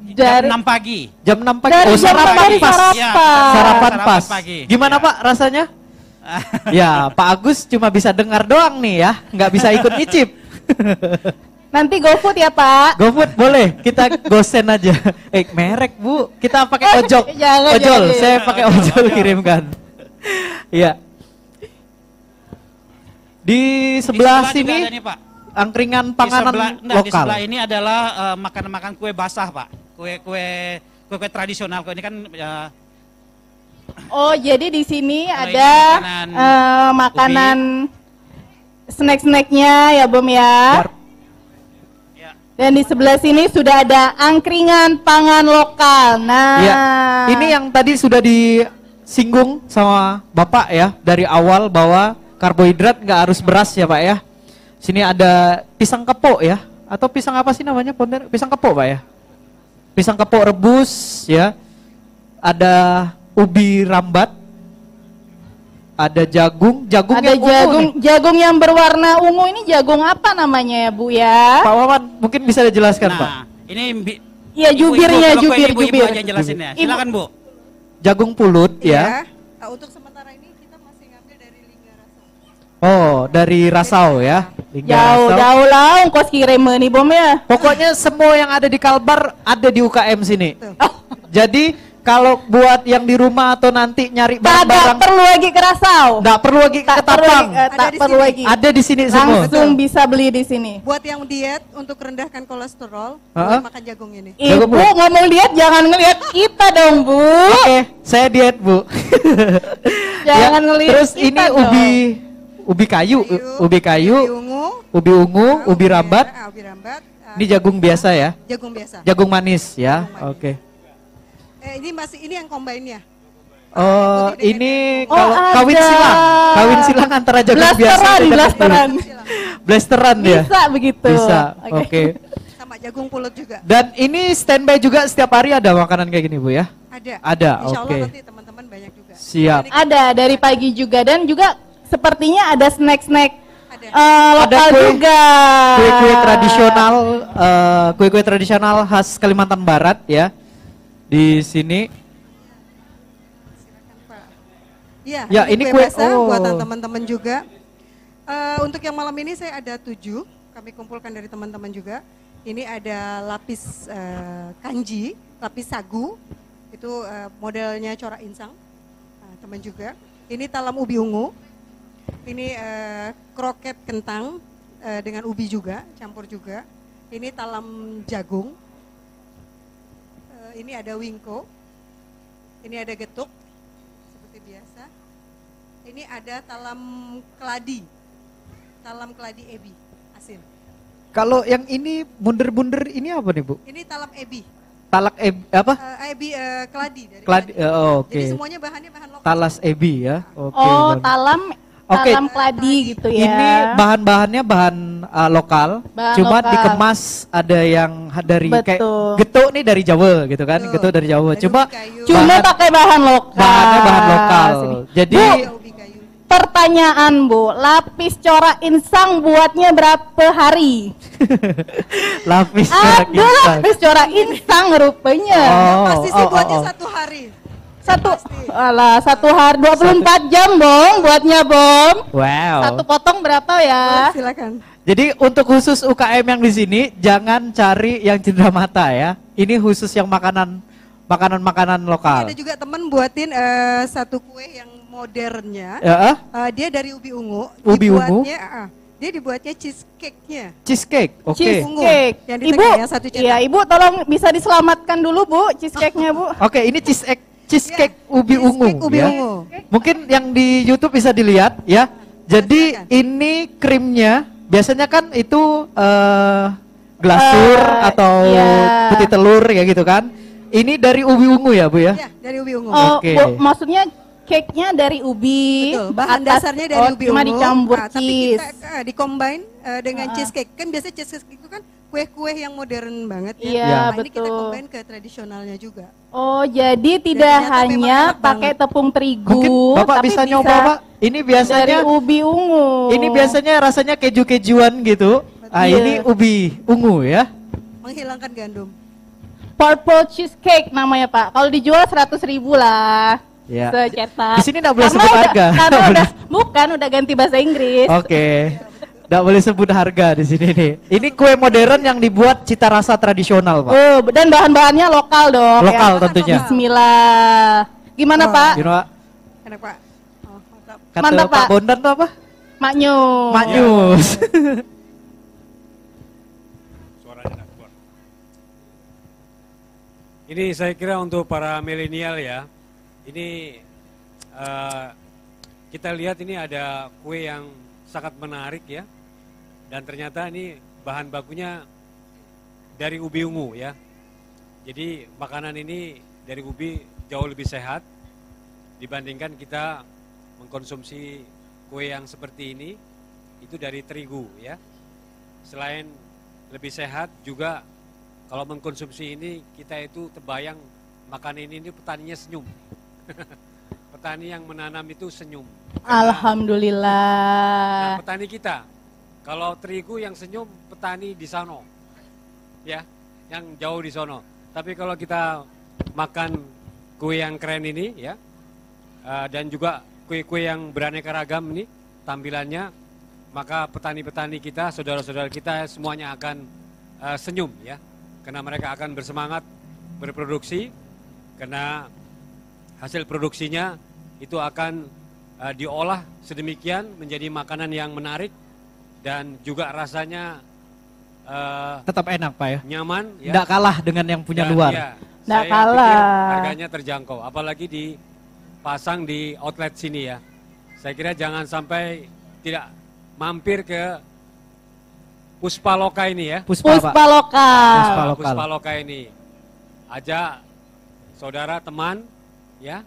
Dari- Jam 6 pagi. jam 6 pagi. Dari Oh, jam sarapan dari pas. sarapan. Ya, Sarapan sarapan pas. pagi. Gimana Ya. Pak rasanya? Ya, Pak Agus cuma bisa dengar doang nih ya, nggak bisa ikut nyicip. Nanti GoFood ya Pak. GoFood boleh, kita gosen aja. Merek Bu, kita pakai ojol. Jangan, Ojol, jangan. saya pakai ojol kirimkan. Iya. Di sebelah juga sini ada nih, Pak. angkringan Di panganan di lokal. sebelah ini adalah makan-makan kue basah, Pak. Kue tradisional. Kue ini kan Oh, jadi di sini Kalau ini ada makanan makanan snack-snacknya ya Bom ya. ya, Dan di sebelah sini sudah ada angkringan pangan lokal. Nah, Iya. Ini yang tadi sudah disinggung sama Bapak ya dari awal bahwa karbohidrat nggak harus beras ya Pak ya. Sini ada pisang kepok ya, atau pisang apa sih namanya? Pisang kepok Pak ya. Pisang kepok rebus ya. Ada ubi rambat. Ada jagung, jagung ada yang ungu nih. jagung yang berwarna ungu ini jagung apa namanya ya Bu ya? Pak Wawan mungkin bisa dijelaskan Pak. nah, ini Iya, jubirnya, kalau kue ini jubir. ibu-ibu aja yang jelasin ya. Ibu. Silakan, Bu. Jagung pulut ya. Untuk sementara ini kita masih ngambil dari Lingga Rasa. Oh, dari Rasau ya. Lingga Jauh, Rasau. jauh lah ongkos kirim nih Bom ya. Pokoknya semua yang ada di Kalbar ada di UKM sini. Betul. Jadi kalau buat yang di rumah atau nanti nyari Tak barang-barang, perlu lagi ke Rasau. nggak perlu lagi ke Tak perlu Ketapang. lagi, Ada tak di perlu sini. lagi. Ada di sini semua. Langsung bisa beli di sini. Buat yang diet untuk rendahkan kolesterol, Ha-ha. boleh makan jagung ini. Jagung Ibu pulut. ngomong lihat jangan ngelihat kita dong Bu. Oke, saya diet Bu. Jangan Ya, ngelihat terus kita ini dong. ubi kayu, Ubi ubi ungu, ungu, ubi rambat. merah, ubi rambat. Ini jagung biasa ya, Jagung biasa. jagung manis ya. Jagung manis. Oke. Ini yang combine-nya. Oh, ini Oh, kalau kawin ada. silang antara jagung biasa Blasteran, dan jagung blasteran. pulut. Blasteran ya. Bisa begitu. Bisa. Oke. Sama jagung pulut juga. Dan ini standby juga setiap hari ada makanan kayak gini Bu ya? Ada. Ada, Insya Allah oke. nanti teman-teman banyak juga. Siap. Ini Ada dari pagi juga dan juga sepertinya ada snack-snack ada. lokal kue- juga. Kue-kue tradisional, kue-kue tradisional khas Kalimantan Barat ya. Di sini. Iya, Ya, ini kue- basah oh. buatan teman-teman juga. Untuk yang malam ini saya ada 7, kami kumpulkan dari teman-teman juga. Ini ada lapis kanji, lapis sagu, itu modelnya corak insang, teman juga. Ini talam ubi ungu, ini kroket kentang dengan ubi juga, campur juga. Ini talam jagung, ini ada wingko, ini ada getuk, seperti biasa. Ini ada talam keladi ebi, asin. Kalau yang ini bunder-bunder ini apa nih Bu? Ini talam ebi, Talak apa? ebi keladi dari Keladi. Oke. Jadi semuanya bahannya bahan lokal. Talas ebi ya. Oke. Oh, Bang. talam Oke. keladi gitu ya. Ini bahan-bahannya bahan lokal, Bahan cuma lokal. dikemas ada yang dari kayak Betul. getuk nih dari Jawa gitu kan, Betul. getuk dari Jawa. Dari Cuma ubi kayu. Cuma bahan- pakai bahan lokal. bahannya bahan lokal. Sini. Jadi Ada ubi kayu. Pertanyaan Bu, lapis corak insang buatnya berapa hari? lapis corak Ada insang. lapis corak insang rupanya. Pasti sih buatnya 1 hari. Satu hari 24 jam Bong buatnya Bom. Wow. Satu potong berapa ya? Silakan. Jadi untuk khusus UKM yang di sini jangan cari yang cindera mata ya. Ini khusus yang makanan lokal. Ada juga teman buatin satu kue yang modernnya, Ya, dia dari ubi ungu. Ubi ungu. Dia dibuatnya cheesecake-nya. cheesecake. Oke. Cheesecake. Yang di Ibu, tengah ya, satu cetak. iya Ibu tolong bisa diselamatkan dulu Bu, cheesecake-nya Bu. Oke, ini cheesecake ubi Cheesecake ungu ubi ya. ungu. Mungkin yang di YouTube bisa dilihat ya. Jadi Silakan. ini krimnya biasanya kan itu glasur atau iya. putih telur ya gitu kan. Ini dari ubi ungu ya Bu ya. Ya, dari ubi ungu. Oh, Oke. Bu, maksudnya cake-nya dari ubi. Betul, bahan atas- dasarnya dari ubi cuma ungu. dicampur Tapi cheese. kita di-combine dengan cheesecake. Kan biasanya cheesecake itu kan kue-kue yang modern banget ya. Iya, Nah, ini kita betul. combine ke tradisionalnya juga. Oh, jadi tidak ternyata memang hanya enak pakai banget. tepung terigu, Mungkin Bapak tapi bisa nyoba Pak. Ini dari biasanya ubi ungu. ini biasanya rasanya keju-kejuan gitu. Ah, Iya. ini ubi ungu ya. Menghilangkan gandum. Purple cheesecake namanya Pak. Kalau dijual 100.000 lah. Ya. Secetak. Di sini nggak boleh Karena sebut udah- harga. Karena udah ganti bahasa Inggris. Oke. Nggak boleh sebut harga di sini nih. Ini kue modern yang dibuat cita rasa tradisional, Pak. Oh, dan bahan-bahannya lokal dong. Lokal ya. tentunya. Bismillah. Gimana Oh. Pak? You know, Pak, Enak Pak. Oh, mantap. kata Mantap, Pak Pak. Bondan tuh apa? Maknyu. Maknyus. Suaranya nak keluar. Ini saya kira untuk para milenial ya. Ini kita lihat ini ada kue yang sangat menarik ya. Dan ternyata ini bahan bakunya dari ubi ungu ya. Jadi makanan ini dari ubi jauh lebih sehat dibandingkan kita mengkonsumsi kue yang seperti ini itu dari terigu ya. Selain lebih sehat juga kalau mengkonsumsi ini kita itu terbayang makan ini petaninya senyum. Petani yang menanam itu senyum. Nah, Alhamdulillah. petani kita kalau terigu yang senyum petani di sono. Ya, yang jauh di sono. Tapi kalau kita makan kue yang keren ini ya dan juga kue-kue yang beraneka ragam ini tampilannya, maka petani-petani kita, saudara-saudara kita semuanya akan senyum ya, karena mereka akan bersemangat berproduksi, karena hasil produksinya itu akan diolah sedemikian menjadi makanan yang menarik dan juga rasanya Tetap enak, Pak ya. nyaman ya. Nggak kalah dengan yang punya Dan, luar. ya, Nggak saya kalah. pikir harganya terjangkau, apalagi dipasang di outlet sini ya. Saya kira jangan sampai tidak mampir ke Puspaloka ini ya. Puspa, Pak. Puspa lokal. Puspa lokal. Puspaloka ini. Ajak saudara teman ya,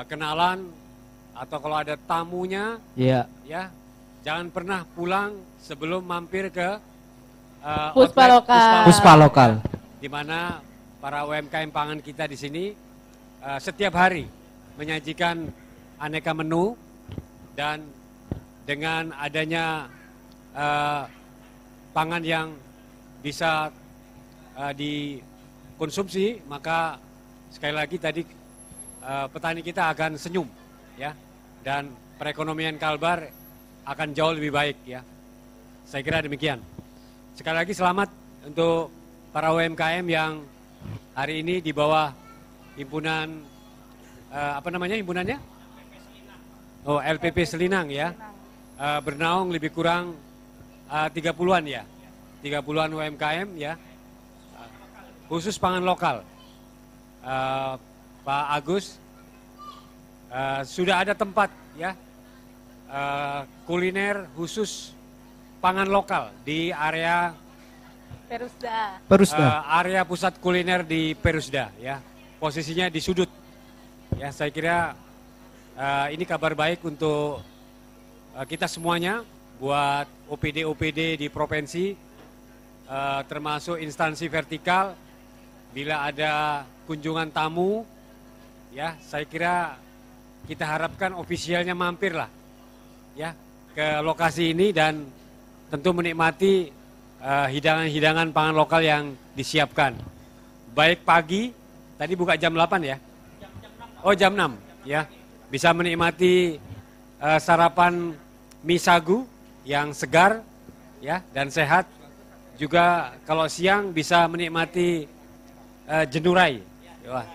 kenalan atau kalau ada tamunya Iya. ya, jangan pernah pulang sebelum mampir ke Puspa outlet lokal. Puspa lokal. di mana para UMKM pangan kita di sini setiap hari menyajikan aneka menu, dan dengan adanya pangan yang bisa dikonsumsi, maka sekali lagi tadi petani kita akan senyum ya, dan perekonomian Kalbar akan jauh lebih baik ya. Saya kira demikian. Sekali lagi selamat untuk para UMKM yang hari ini di bawah himpunan apa namanya himpunannya? Oh, LPP Selinang ya. Bernaung lebih kurang 30-an ya. 30-an UMKM ya. Khusus pangan lokal. Pak Agus sudah ada tempat ya. Kuliner khusus pangan lokal di area Perusda. area pusat kuliner di Perusda ya. Posisinya di sudut. Ya, saya kira ini kabar baik untuk kita semuanya, buat OPD-OPD di provinsi, termasuk instansi vertikal. Bila ada kunjungan tamu, ya saya kira kita harapkan ofisialnya mampir lah ya ke lokasi ini dan tentu menikmati hidangan-hidangan pangan lokal yang disiapkan. Baik pagi, tadi buka jam 8 ya? Oh jam 6 ya. Bisa menikmati sarapan mie sagu yang segar ya dan sehat. Juga kalau siang bisa menikmati jenurai. Wah,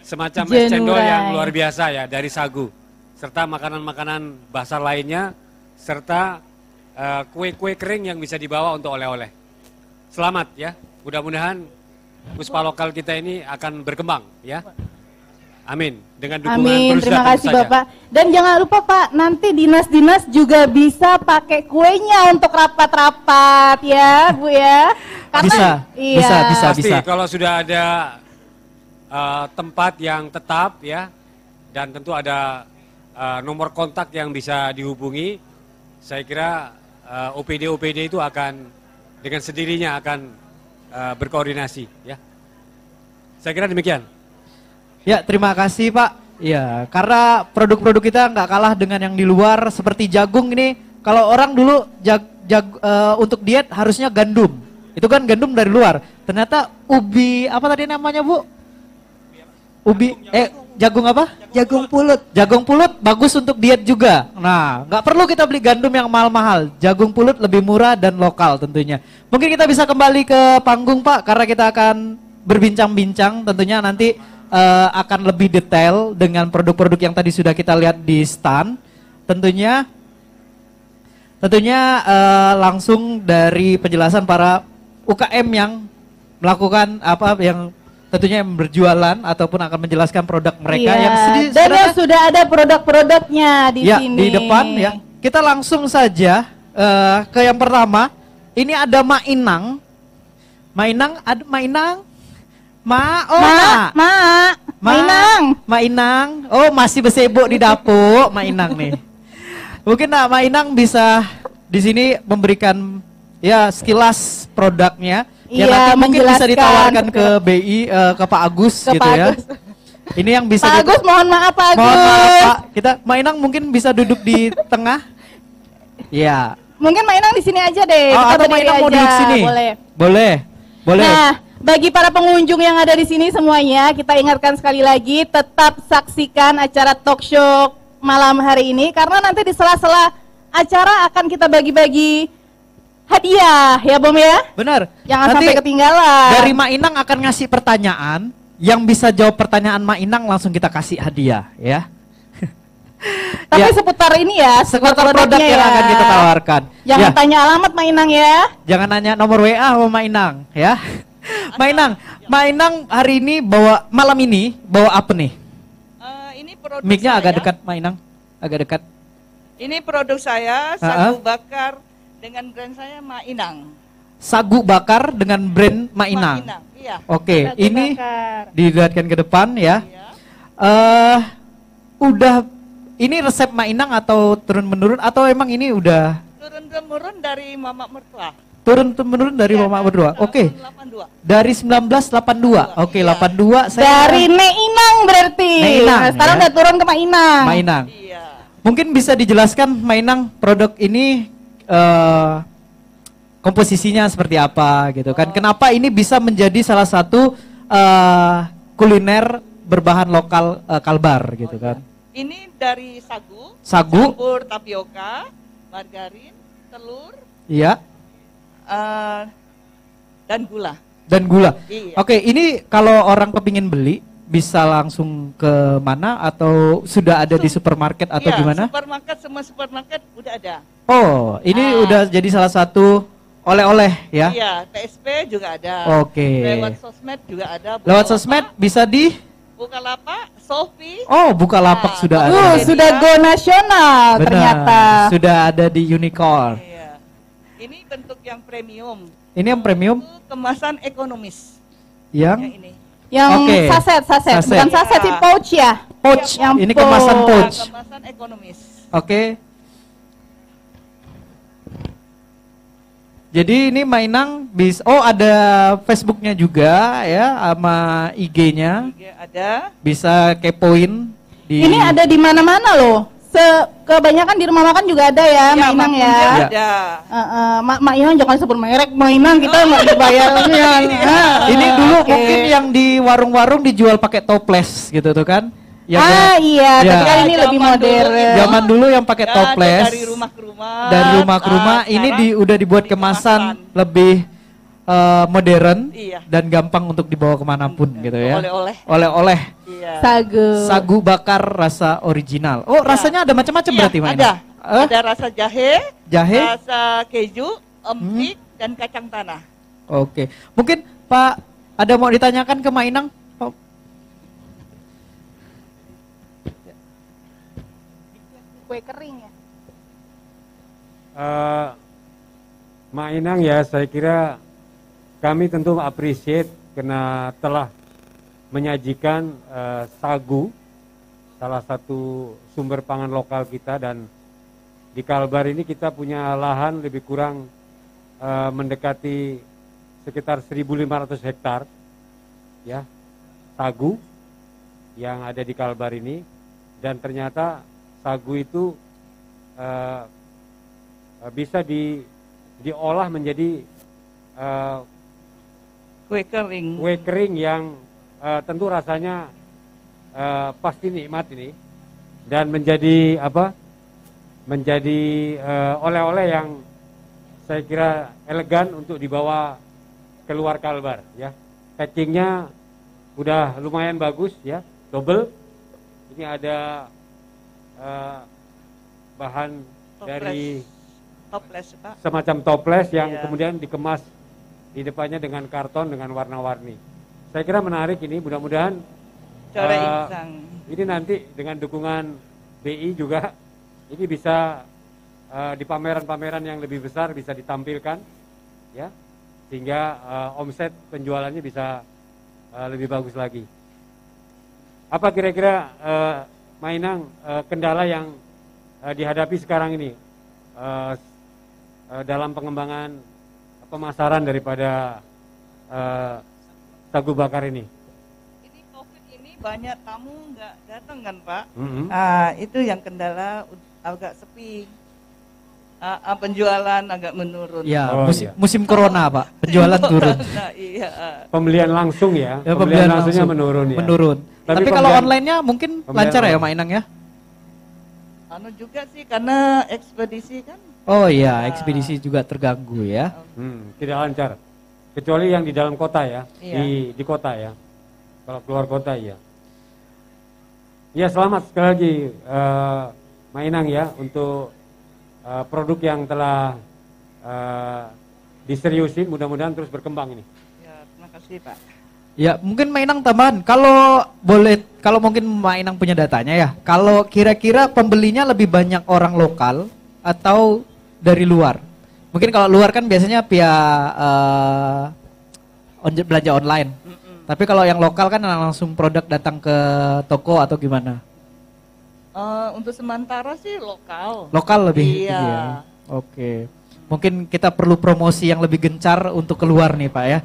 semacam es cendol yang luar biasa ya dari sagu. serta makanan-makanan basah lainnya, serta kue-kue kering yang bisa dibawa untuk oleh-oleh. Selamat ya, mudah-mudahan Puspa lokal kita ini akan berkembang ya. Amin. Dengan dukungan Amin, Perusda terima tentu kasih saja. Bapak. Dan jangan lupa Pak, nanti dinas-dinas juga bisa pakai kuenya untuk rapat-rapat ya Bu ya. Bisa, iya. Pasti kalau sudah ada tempat yang tetap ya, dan tentu ada nomor kontak yang bisa dihubungi, saya kira OPD-OPD itu akan dengan sendirinya akan berkoordinasi ya. Saya kira demikian. Ya, terima kasih Pak. Ya, karena produk-produk kita nggak kalah dengan yang di luar seperti jagung ini. Kalau orang dulu untuk diet harusnya gandum. Itu kan gandum dari luar. Ternyata ubi apa tadi namanya Bu? Jagung apa? Jagung pulut. Jagung pulut bagus untuk diet juga. Nah, nggak perlu kita beli gandum yang mahal-mahal. Jagung pulut lebih murah dan lokal tentunya. Mungkin kita bisa kembali ke panggung Pak, karena kita akan berbincang-bincang tentunya nanti akan lebih detail dengan produk-produk yang tadi sudah kita lihat di stand. Tentunya langsung dari penjelasan para UKM yang melakukan yang tentunya yang berjualan ataupun akan menjelaskan produk mereka yang dan yang sudah ada produk-produknya di sini. Di depan ya. Kita langsung saja ke yang pertama. Ini ada Mainang. Mainang. Mainang. Oh, masih bersibuk di dapur Mainang nih. Mungkin Mainang bisa di sini memberikan ya sekilas produknya. Ya nanti mungkin bisa ditawarkan ke BI, ke Pak Agus gitu ya. Ini yang bisa Pak Agus, mohon maaf Pak Agus. Mohon maaf Pak. Kita Mainang mungkin bisa duduk di tengah. Ya. Mungkin Mainang di sini aja deh. Atau Mainang mau duduk sini. Boleh. Nah, bagi para pengunjung yang ada di sini semuanya, kita ingatkan sekali lagi tetap saksikan acara talk show malam hari ini karena nanti di sela-sela acara akan kita bagi-bagi hadiah ya Bom ya? Benar. Jangan nanti sampai ketinggalan. Dari Mainang akan ngasih pertanyaan, yang bisa jawab pertanyaan Mainang langsung kita kasih hadiah ya. Tapi seputar ini ya, seputar produk yang akan kita tawarkan. Jangan tanya alamat Mainang ya. Jangan nanya nomor WA sama Mainang ya. Mainang hari ini malam ini bawa apa nih? Ini produk Mic-nya saya. agak dekat Mainang, agak dekat. Ini produk saya, sagu bakar dengan brand saya Mainang. Sagu bakar dengan brand Mainang. Iya. Oke, Sagu ini bakar. dilihatkan ke depan ya. Ini resep Mainang atau turun-menurun atau emang ini udah Turun-temurun dari mama mertua. Turun-temurun dari mama berdua. Oke. 82. Dari 1982. Oke, 82 saya Dari Mainang berarti. Mainang, Nah, sekarang ya. udah turun ke Mainang. Mainang. Iya. Mungkin bisa dijelaskan Mainang produk ini komposisinya seperti apa gitu kan. Kenapa ini bisa menjadi salah satu kuliner berbahan lokal Kalbar gitu kan. Ini dari sagu, Sagu. campur tapioka, margarin, telur, Iya. dan gula. Dan gula. Iya. Oke, ini kalau orang kepingin beli bisa langsung ke mana atau sudah ada di supermarket atau Iya, gimana? Supermarket, semua supermarket udah ada. Oh, ini udah jadi salah satu oleh-oleh ya? Iya, TSP juga ada. Oke. Lewat sosmed juga ada. Lewat sosmed bisa di Bukalapak, Shopee. Oh, Bukalapak sudah ada. Sudah go nasional Benar, ternyata. sudah ada di Unicorn. Iya. Ini bentuk yang premium. Ini yang premium Itu kemasan ekonomis. yang ini. Yang Oke. saset. Saset. Bukan saset sih, pouch ya. pouch. Yang Ini kemasan pouch. Kemasan ekonomis. Oke. Jadi ini Mainang ada Facebooknya juga ya sama IG-nya. Ada. Bisa kepoin di Ini ada di mana-mana loh. Kebanyakan di rumah makan juga ada ya, Mainang ya. Ada. Mak Inang jangan sebut merek Mainang, kita nggak dibayarnya. Ini dulu mungkin yang di warung-warung dijual pakai toples gitu tuh kan. Iya, tapi kan ini lebih modern. Zaman dulu yang pakai toples. Dari rumah ke rumah. Dari rumah ke rumah ini udah dibuat kemasan lebih modern Iya. dan gampang untuk dibawa kemanapun gitu ya. Oleh-oleh. Oleh-oleh. Iya. Sagu bakar rasa original. Oh, rasanya ada macam-macam Iya, berarti Mak ada. Inang? Ada rasa Jahe? rasa keju, empik, dan kacang tanah. Oke. Mungkin Pak ada mau ditanyakan ke Mak Inang? Pak? Kue kering ya. Mak Inang ya, saya kira kami tentu appreciate karena telah menyajikan sagu, salah satu sumber pangan lokal kita, dan di Kalbar ini kita punya lahan lebih kurang mendekati sekitar 1.500 hektar ya sagu yang ada di Kalbar ini, dan ternyata sagu itu bisa diolah menjadi Kue kering. kue kering yang tentu rasanya pasti nikmat ini, dan menjadi menjadi oleh-oleh yang saya kira elegan untuk dibawa keluar Kalbar ya. Packingnya udah lumayan bagus ya, double. Ini ada bahan dari Toples, Pak. semacam toples yang Iya. kemudian dikemas di depannya dengan karton dengan warna-warni. Saya kira menarik ini, mudah-mudahan Corek insang. ini nanti dengan dukungan BI juga ini bisa di pameran-pameran yang lebih besar bisa ditampilkan ya, sehingga omset penjualannya bisa lebih bagus lagi. Apa kira-kira Mak Inang kendala yang dihadapi sekarang ini dalam pengembangan pemasaran daripada sagu bakar ini? Ini COVID ini banyak tamu nggak datang kan, Pak? Mhm. Itu yang kendala agak sepi. Penjualan agak menurun. Ya, Oh, musim, iya. musim corona Pak, penjualan turun. Nah, iya. Pembelian langsung ya, Ya, pembelian langsungnya langsung menurun ya. Menurun. Tapi Tapi kalau pembelian- online-nya mungkin pembelian lancar ya online. Mak Inang ya? Anu juga sih karena ekspedisi kan. Oh iya, ekspedisi juga terganggu ya. Tidak lancar. Kecuali yang di dalam kota ya, Iya. di kota ya. Kalau keluar kota ya. Ya, selamat sekali lagi Mak Inang ya untuk produk yang telah diseriusin, mudah-mudahan terus berkembang ini. Ya, terima kasih, Pak. Ya, mungkin Mak Inang tambahan. Kalau boleh, kalau mungkin Mak Inang punya datanya ya. Kalau kira-kira pembelinya lebih banyak orang lokal atau dari luar? Mungkin kalau luar kan biasanya via belanja online. Tapi kalau yang lokal kan langsung produk datang ke toko atau gimana? Untuk sementara sih lokal. Lokal lebih Iya. tinggi ya. Oke. Mungkin kita perlu promosi yang lebih gencar untuk keluar nih Pak ya.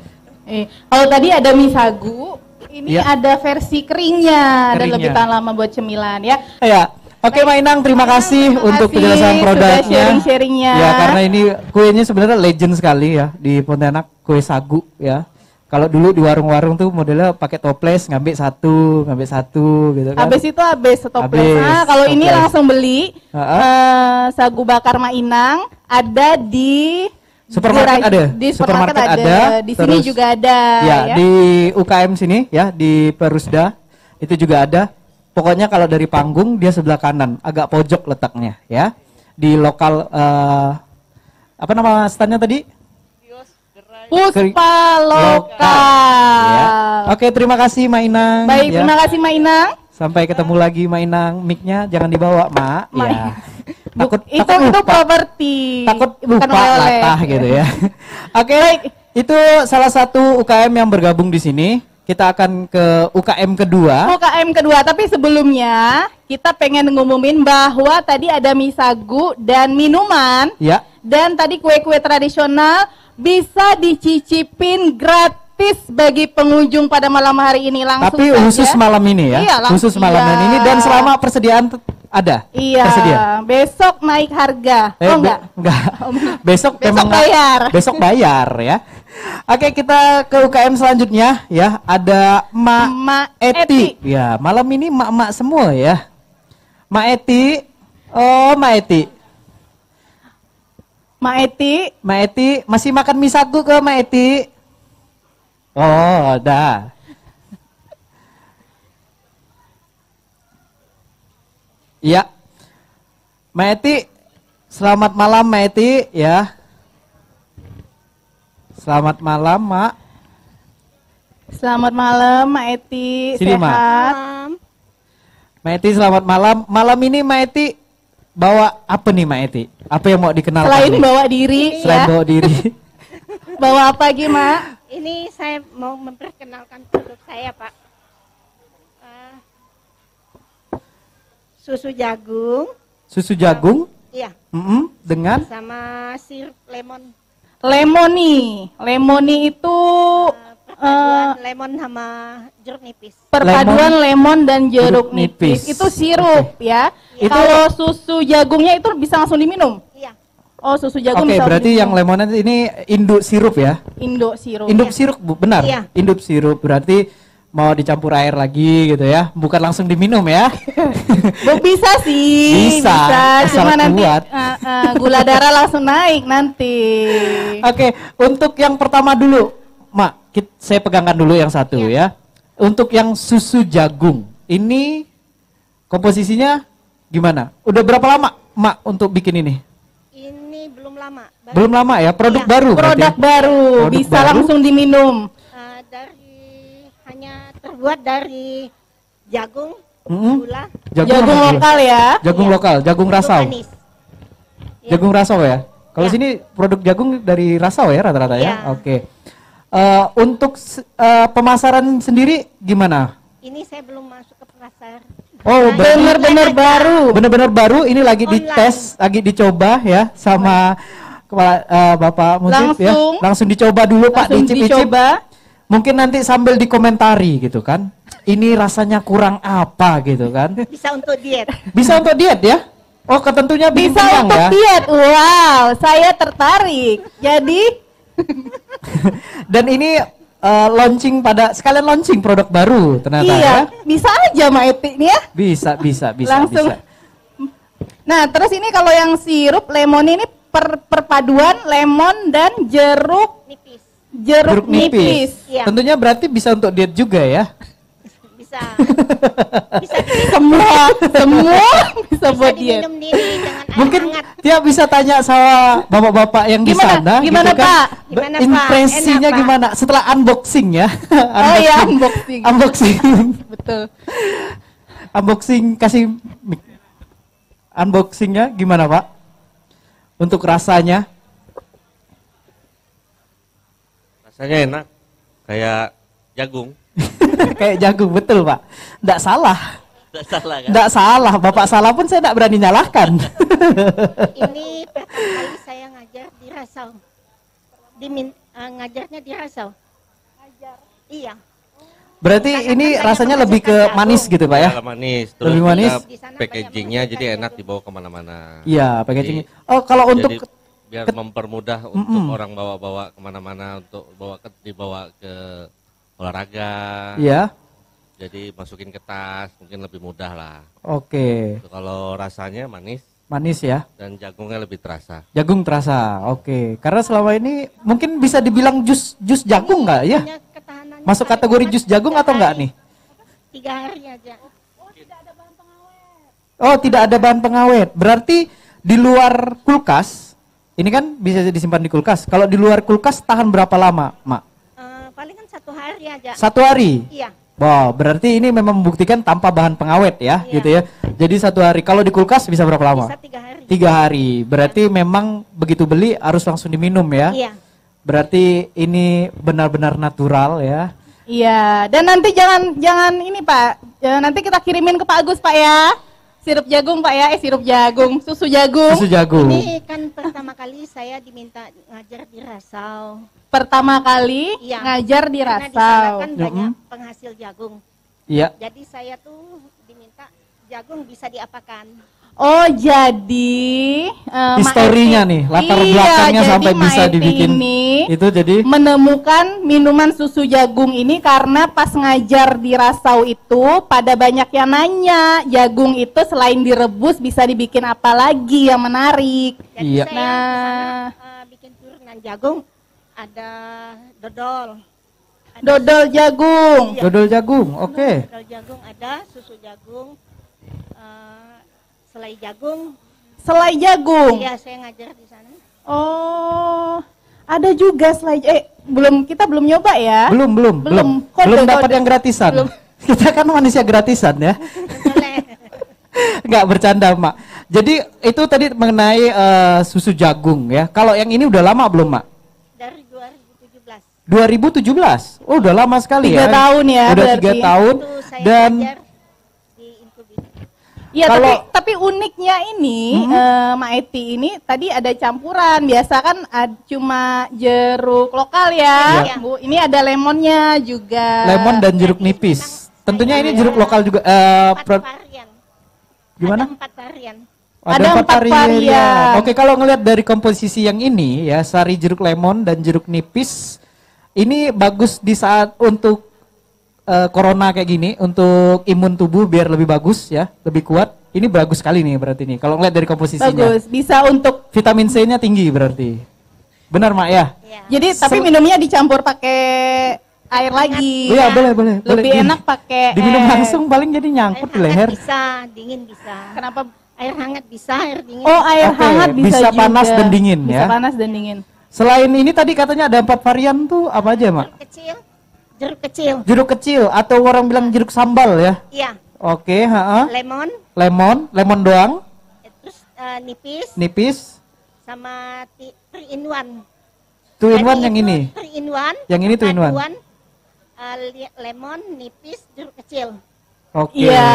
Kalau tadi ada mie sagu, ini Ya. ada versi keringnya dan Keringnya. lebih tahan lama buat cemilan ya. Ya. Oke Mak Inang, terima kasih Terima untuk kasih penjelasan sudah produknya. sharing-sharingnya. Ya, karena ini kuenya sebenarnya legend sekali ya di Pontianak, kue sagu ya. Kalau dulu di warung-warung tuh modelnya pakai toples, ngambil satu gitu kan. Habis itu habis toples. Habis, Nah, kalau ini toples. langsung beli sagu bakar Mak Inang ada di Supermarket ada. Di Supermarket supermarket ada, ada. Di sini terus- juga ada Ya, ya. di UKM sini ya, di Perusda itu juga ada. Pokoknya kalau dari panggung dia sebelah kanan, agak pojok letaknya ya. Di lokal apa nama standnya tadi? Puspa Lokal. Ya. Oke, terima kasih Mak Inang. Baik, ya. terima kasih Mak Inang. Sampai ketemu lagi Mak Inang. Mic-nya jangan dibawa, Mak. Mak- Ya. Takut itu lupa. properti. Takut bukan lupa oleh-oleh. latah gitu ya. Oke, itu salah satu UKM yang bergabung di sini. Kita akan ke UKM kedua. UKM kedua, tapi sebelumnya kita pengen ngumumin bahwa tadi ada mie sagu dan minuman, Ya. dan tadi kue-kue tradisional bisa dicicipin gratis bagi pengunjung pada malam hari ini langsung Tapi saja. khusus malam ini ya. Iya, langsung. Khusus malam Iya. ini dan selama persediaan ada. Iya, Tersedia. besok naik harga. Oh enggak. Enggak. Besok Besok memang bayar. Besok bayar ya. Oke, kita ke UKM selanjutnya ya. Ada Mak Eti. Ya, malam ini mak-mak semua ya. Mak Eti. Oh, Mak Eti. Mak Eti, Mak Eti masih makan mie sagu ke Mak Eti? Oh, dah. Iya. Mbak Eti, selamat malam Mbak Eti ya. Selamat malam, Mak. Selamat malam, Mak Eti. Sini, Mak. Sehat. Mbak Eti, selamat malam. Malam ini Mbak Eti bawa apa nih Mbak Eti? Apa yang mau dikenalkan? Selain nih? bawa diri, Selain ya. bawa diri. Bawa apa lagi, Mak? Ini saya mau memperkenalkan produk saya, Pak. Susu jagung. Susu jagung. Iya. Dengan Sama sirup lemon. Lemoni itu Perpaduan lemon sama jeruk nipis. perpaduan lemon dan Jeruk jeruk nipis. nipis. Itu sirup ya. Itu- Kalau susu jagungnya itu bisa langsung diminum. Iya. Oh, susu jagung Oke, bisa berarti langsung yang diminum. lemonade ini induk sirup ya? Indo sirup. Induk sirup, Bu, benar? Iya. Induk sirup berarti mau dicampur air lagi gitu ya, bukan langsung diminum ya? Bu, bisa sih. Bisa, asal Cuma nanti kuat. gula darah langsung naik nanti. Oke, untuk yang pertama dulu, Mak, saya pegangkan dulu yang satu ya. Untuk yang susu jagung, ini komposisinya gimana? Udah berapa lama, Mak, untuk bikin ini? Ini belum lama. Belum lama ya, produk Iya, baru berarti? Produk baru, Produk bisa baru. langsung diminum. Hanya terbuat dari jagung, Mm-mm. gula, Jagung apa, gula? lokal ya. Jagung Iya. lokal, jagung rasau. manis. Iya. Jagung rasau ya. Kalau Ya. sini produk jagung dari rasau ya rata-rata ya. Ya. Oke. Untuk pemasaran sendiri gimana? Ini saya belum masuk ke pasar. Oh, Nah, Bener-bener online aja. baru. benar-benar baru. Ini lagi Online. dites, lagi dicoba ya sama kepala Bapak Musib ya. Langsung. Langsung dicoba dulu Pak, Langsung dicip-icip. dicoba. Mungkin nanti sambil dikomentari gitu kan. Ini rasanya kurang apa gitu kan. Bisa untuk diet. Bisa untuk diet ya? Oh, ketentunya bikin Bisa kenyang untuk ya. diet. Wow, saya tertarik. Jadi Dan ini launching sekalian launching produk baru ternyata ya. iya, bisa aja Mak Eti nih ya. Bisa. Langsung. Bisa. Nah, terus ini kalau yang sirup lemon ini perpaduan lemon dan jeruk Nipis. nipis. Iya. Tentunya berarti bisa untuk diet juga ya. Bisa. Bisa Semua bisa buat diet. diminum diri dengan air Mungkin hangat. dia bisa tanya sama bapak-bapak yang di Gimana? sana Gimana, gitu kan. Pak? Gimana, Pak? Impresinya Enak, Pak? gimana setelah unboxing ya? Oh iya, unboxing. Unboxing. Betul. Unboxing kasih mic. Unboxingnya gimana Pak? Untuk rasanya? Rasanya enak, kayak jagung. Kayak jagung, betul Pak. Nggak salah. Tidak salah kan? Nggak salah, Bapak salah pun saya nggak berani nyalahkan. Ini pertama kali saya ngajar di Rasau. Ngajarnya di Rasau. Iya. Berarti Karena ini kan saya rasanya lebih ke menghasilkan manis jagung. gitu Pak ya? Agak manis. Terus Lebih manis. juga Di sana packagingnya banyak jadi menghasilkan enak jagung. dibawa kemana-mana. Iya, packaging. Oh, kalau untuk Jadi biar mempermudah untuk Mm-mm. orang bawa-bawa kemana-mana, untuk dibawa ke olahraga. iya. Jadi masukin ke tas mungkin lebih mudah lah. Oke. Kalau rasanya manis Manis ya. dan jagungnya lebih terasa. Jagung terasa. Oke. Karena selama ini mungkin bisa dibilang jus jagung nggak ya? Punya ketahanannya Masuk paling kategori lambat jus jagung 3 atau enggak hari. nih? 3 hari aja. Oh, tidak ada bahan pengawet. Berarti di luar kulkas, ini kan bisa disimpan di kulkas. Kalau di luar kulkas tahan berapa lama, Mak? Palingan 1 hari aja. 1 hari? Iya. Wow, berarti ini memang membuktikan tanpa bahan pengawet ya, Iya. gitu ya. Jadi 1 hari. Kalau di kulkas bisa berapa lama? Bisa 3 hari. 3 hari. Berarti memang begitu beli harus langsung diminum ya. Iya. Berarti ini benar-benar natural ya. Iya, dan nanti jangan ini Pak. Nanti kita kirimin ke Pak Agus Pak ya. Sirup jagung Pak ya, susu jagung. Susu jagung. Ini kan pertama kali saya diminta ngajar di Rasau. Pertama kali Iya. ngajar di Karena di sana Rasau. kan banyak penghasil jagung. Iya. Jadi saya tuh diminta jagung bisa diapakan. Oh jadi Historinya Mak Eti- nih, latar iya, belakangnya jadi sampai Mak bisa Eti dibikin ini itu jadi menemukan minuman susu jagung ini karena pas ngajar di Rasau itu pada banyak yang nanya jagung itu selain direbus bisa dibikin apa lagi yang menarik. Jadi Iya. saya Nah. di sana bikin turunan jagung ada dodol. Dodol jagung. Iya. Dodol jagung, oke. Dodol jagung ada, susu jagung, selai jagung. Selai jagung. Iya, saya ngajar di sana. Oh, ada juga selai. Kita belum nyoba ya. Belum Kode, dapat kode. yang gratisan. Belum. Kita kan manusia gratisan ya. Boleh. Nggak bercanda, Mak. Jadi itu tadi mengenai susu jagung ya. Kalau yang ini udah lama belum, Mak? Dari 2017. 2017. Oh, udah lama sekali 3 ya. tahun ya Udah berarti. 3 tahun Itu saya dan ngajar di Inkub ini. Iya, Kalau- tapi uniknya ini, Mak Eti ini tadi ada campuran. Biasa kan cuma jeruk lokal ya, Iya. Bu. Ini ada lemonnya juga. lemon dan jeruk nipis. Tentunya ini jeruk lokal juga. 4 Pro- varian. Gimana? Ada 4 varian. Ada 4 varian. Oke, kalau ngelihat dari komposisi yang ini ya, sari jeruk lemon dan jeruk nipis, ini bagus di saat untuk corona kayak gini, untuk imun tubuh biar lebih bagus ya, lebih kuat. Ini bagus sekali nih berarti nih. Kalau ngelihat dari komposisinya. Bagus, bisa untuk. Vitamin C-nya tinggi berarti. Benar, Mak ya? Iya. Jadi tapi minumnya dicampur pakai air lagi. Iya, boleh. Lebih Gini. enak pakai Diminum es. langsung paling jadi Air nyangkut di hangat leher. bisa, dingin bisa. Kenapa? Air hangat bisa, air dingin. Oh, air Oke, hangat bisa bisa juga. panas dan dingin Bisa ya. panas dan dingin. Selain ini tadi katanya ada 4 varian tuh apa aja, Mak? Jeruk kecil. Jeruk kecil atau orang bilang jeruk sambal ya. Iya. Oke, Lemon, lemon doang, terus nipis, nipis, sama 3 in 1. two in one Tadi yang itu ini. 3 in 1. Yang ini 2 in 1. Paduan, lemon, nipis, jeruk kecil. Oke. Iya,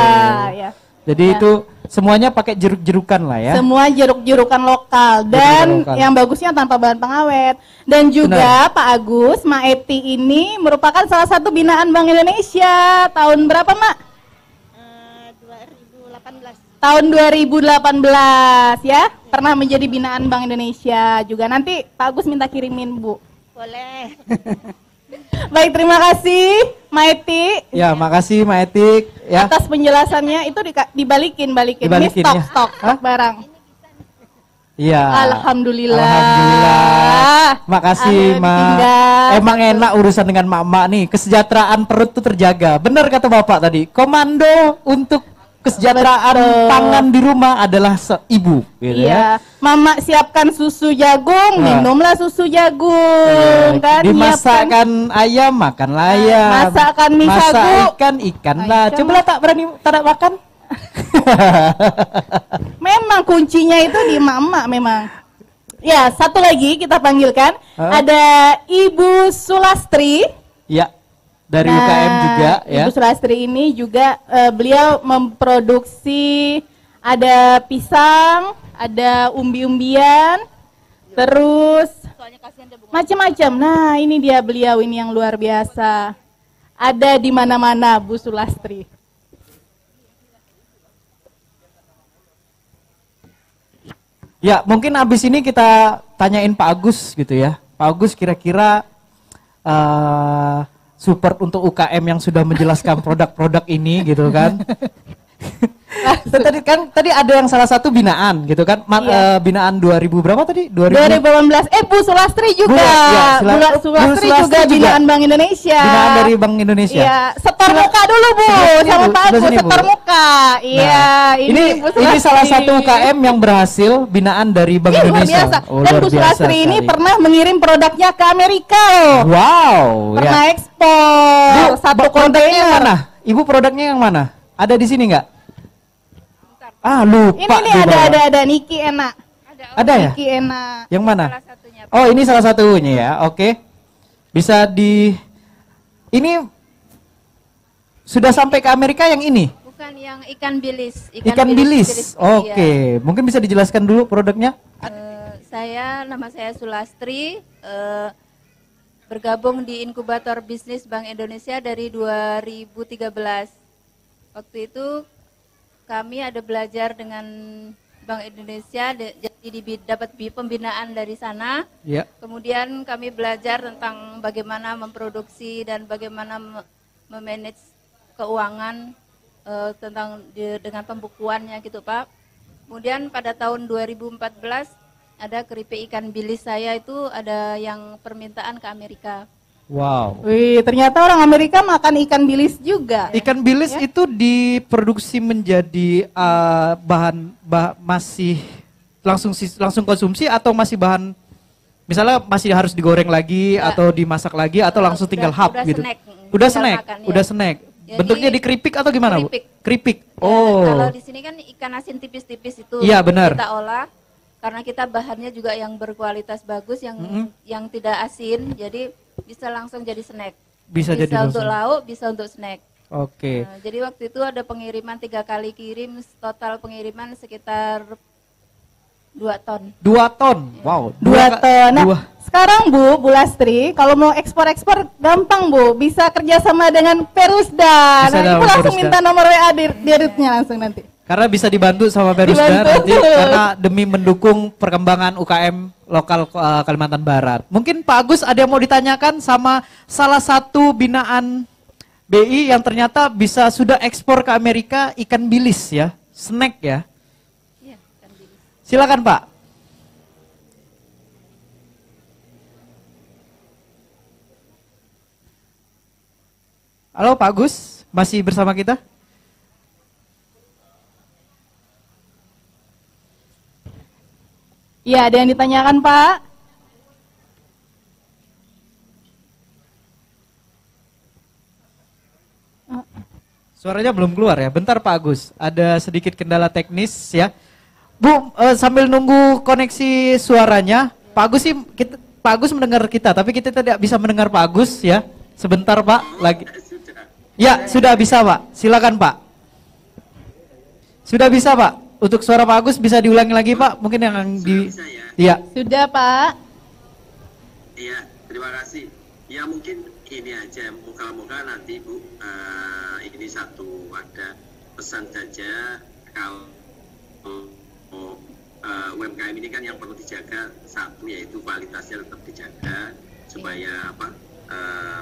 ya. Jadi Ya. itu semuanya pakai jeruk-jerukan lah ya. Semua jeruk-jerukan lokal dan lokal. yang bagusnya tanpa bahan pengawet. Dan juga Pak Agus, Mak Eti ini merupakan salah satu binaan Bank Indonesia. Tahun berapa, Mak? 2018. Tahun 2018 ya. Pernah menjadi binaan Bank Indonesia juga. Nanti Pak Agus minta kirimin, Bu. Boleh. Baik, terima kasih Mak Eti Ya, makasih Mak Etik ya. atas penjelasannya. Itu dibalikin. Ini Dibalikin, stok, ya. stok Hah? barang. Iya. Alhamdulillah. Alhamdulillah. Makasih, Ayo, Mak. ditinggal. Emang enak urusan dengan mak-mak nih. Kesejahteraan perut tuh terjaga. Benar kata Bapak tadi. Komando untuk kesejahteraan Betul. pangan di rumah adalah ibu, gitu ya. Iya, Mama siapkan susu jagung, Nah. minumlah susu jagung, kan? Nyiapkan Dimasakkan ayam, makanlah ayam. Masakkan mie Masak sagu. ikan lah. Ikan. Cobalah tak berani tak makan. Memang kuncinya itu di mama memang. Ya, satu lagi kita panggilkan. Hah? Ada Ibu Sulastri. Ya, dari UKM juga ya. Ibu Sulastri ini juga beliau memproduksi ada pisang, ada umbi-umbian, terus macam-macam. Nah, ini dia beliau ini yang luar biasa. Ada di mana-mana Bu Sulastri. Ya, mungkin abis ini kita tanyain Pak Agus gitu ya. Pak Agus kira-kira support untuk UKM yang sudah menjelaskan produk-produk ini gitu kan. tadi ada yang salah satu binaan gitu kan. Iya. Binaan 2000 berapa tadi? 2018. Bu Sulastri juga. Bu Sulastri juga binaan Bank Indonesia. Binaan dari Bank Indonesia. Iya, setor muka dulu Bu Sini, sama Bu. Pak Sebelah Agus, sini, Bu. setor muka. Iya, Nah, Bu ini Sulastri. salah satu UKM yang berhasil binaan dari Bank Ini luar Indonesia. biasa. Oh, Dan luar Bu biasa Sulastri ini sekali. pernah mengirim produknya ke Amerika loh. Wow, Pernah ya. ekspor satu produknya yang kontainer. mana? Ibu produknya yang mana? Ada di sini nggak? Ah, lupa. Ini nih di bawah. ada Niki enak. Ada ya? Niki enak. Yang mana? Oh, ini salah satunya ya. Oke. Bisa ini sudah sampai ke Amerika yang ini? Bukan yang ikan bilis. Ikan bilis. Oke. Mungkin bisa dijelaskan dulu produknya? Nama saya Sulastri, bergabung di inkubator bisnis Bank Indonesia dari 2013. Waktu itu kami ada belajar dengan Bank Indonesia, jadi dapat pembinaan dari sana. Ya. Kemudian kami belajar tentang bagaimana memproduksi dan bagaimana memanage keuangan dengan pembukuannya gitu Pak. Kemudian pada tahun 2014 ada keripik ikan bilis saya itu ada yang permintaan ke Amerika. Wow. Wih, ternyata orang Amerika makan ikan bilis juga. Ikan bilis Ya. itu diproduksi menjadi masih langsung konsumsi atau masih bahan misalnya masih harus digoreng lagi atau dimasak lagi atau langsung tinggal hap gitu. Snack. Udah Tinggal snack, makan, ya. udah snack. Jadi, Bentuknya dikeripik atau gimana, Bu? keripik. Keripik. Ya, Oh. Kalau di sini kan ikan asin tipis-tipis itu Iya, benar. kita olah karena kita bahannya juga yang berkualitas bagus yang tidak asin, jadi bisa langsung jadi snack. Bisa jadi untuk langsung. lauk, bisa untuk snack. Oke. Nah, jadi waktu itu ada pengiriman 3 kali kirim, total pengiriman sekitar 2 ton. 2 ton. Wow. 2 ton. Nah, dua. sekarang Bu Lastri, kalau mau ekspor-ekspor gampang Bu, bisa kerjasama dengan Perusda. Bisa Nah, dengan Ibu langsung Perusda. minta nomor WA Dirutnya langsung nanti. Karena bisa dibantu sama Perusda Dibantu. nanti karena demi mendukung perkembangan UKM lokal Kalimantan Barat. Mungkin Pak Agus ada yang mau ditanyakan sama salah satu binaan BI yang ternyata bisa sudah ekspor ke Amerika ikan bilis ya, snack ya. Iya, ikan bilis. Silakan Pak. Halo Pak Agus, masih bersama kita? Iya, ada yang ditanyakan Pak? Suaranya belum keluar ya. Bentar Pak Agus, ada sedikit kendala teknis ya. Bu, sambil nunggu koneksi suaranya, Pak Agus sih Pak Agus mendengar kita, tapi kita tidak bisa mendengar Pak Agus ya. Sebentar Pak, lagi. Ya, sudah bisa Pak. Silakan Pak. Sudah bisa Pak. Untuk suara Pak Agus bisa diulangi lagi Pak. Mungkin yang di Iya. Sudah Pak. Iya, terima kasih. Ya mungkin ini aja, moga-moga nanti Bu, ini satu ada pesan saja kalau UMKM ini kan yang perlu dijaga satu yaitu kualitasnya tetap dijaga supaya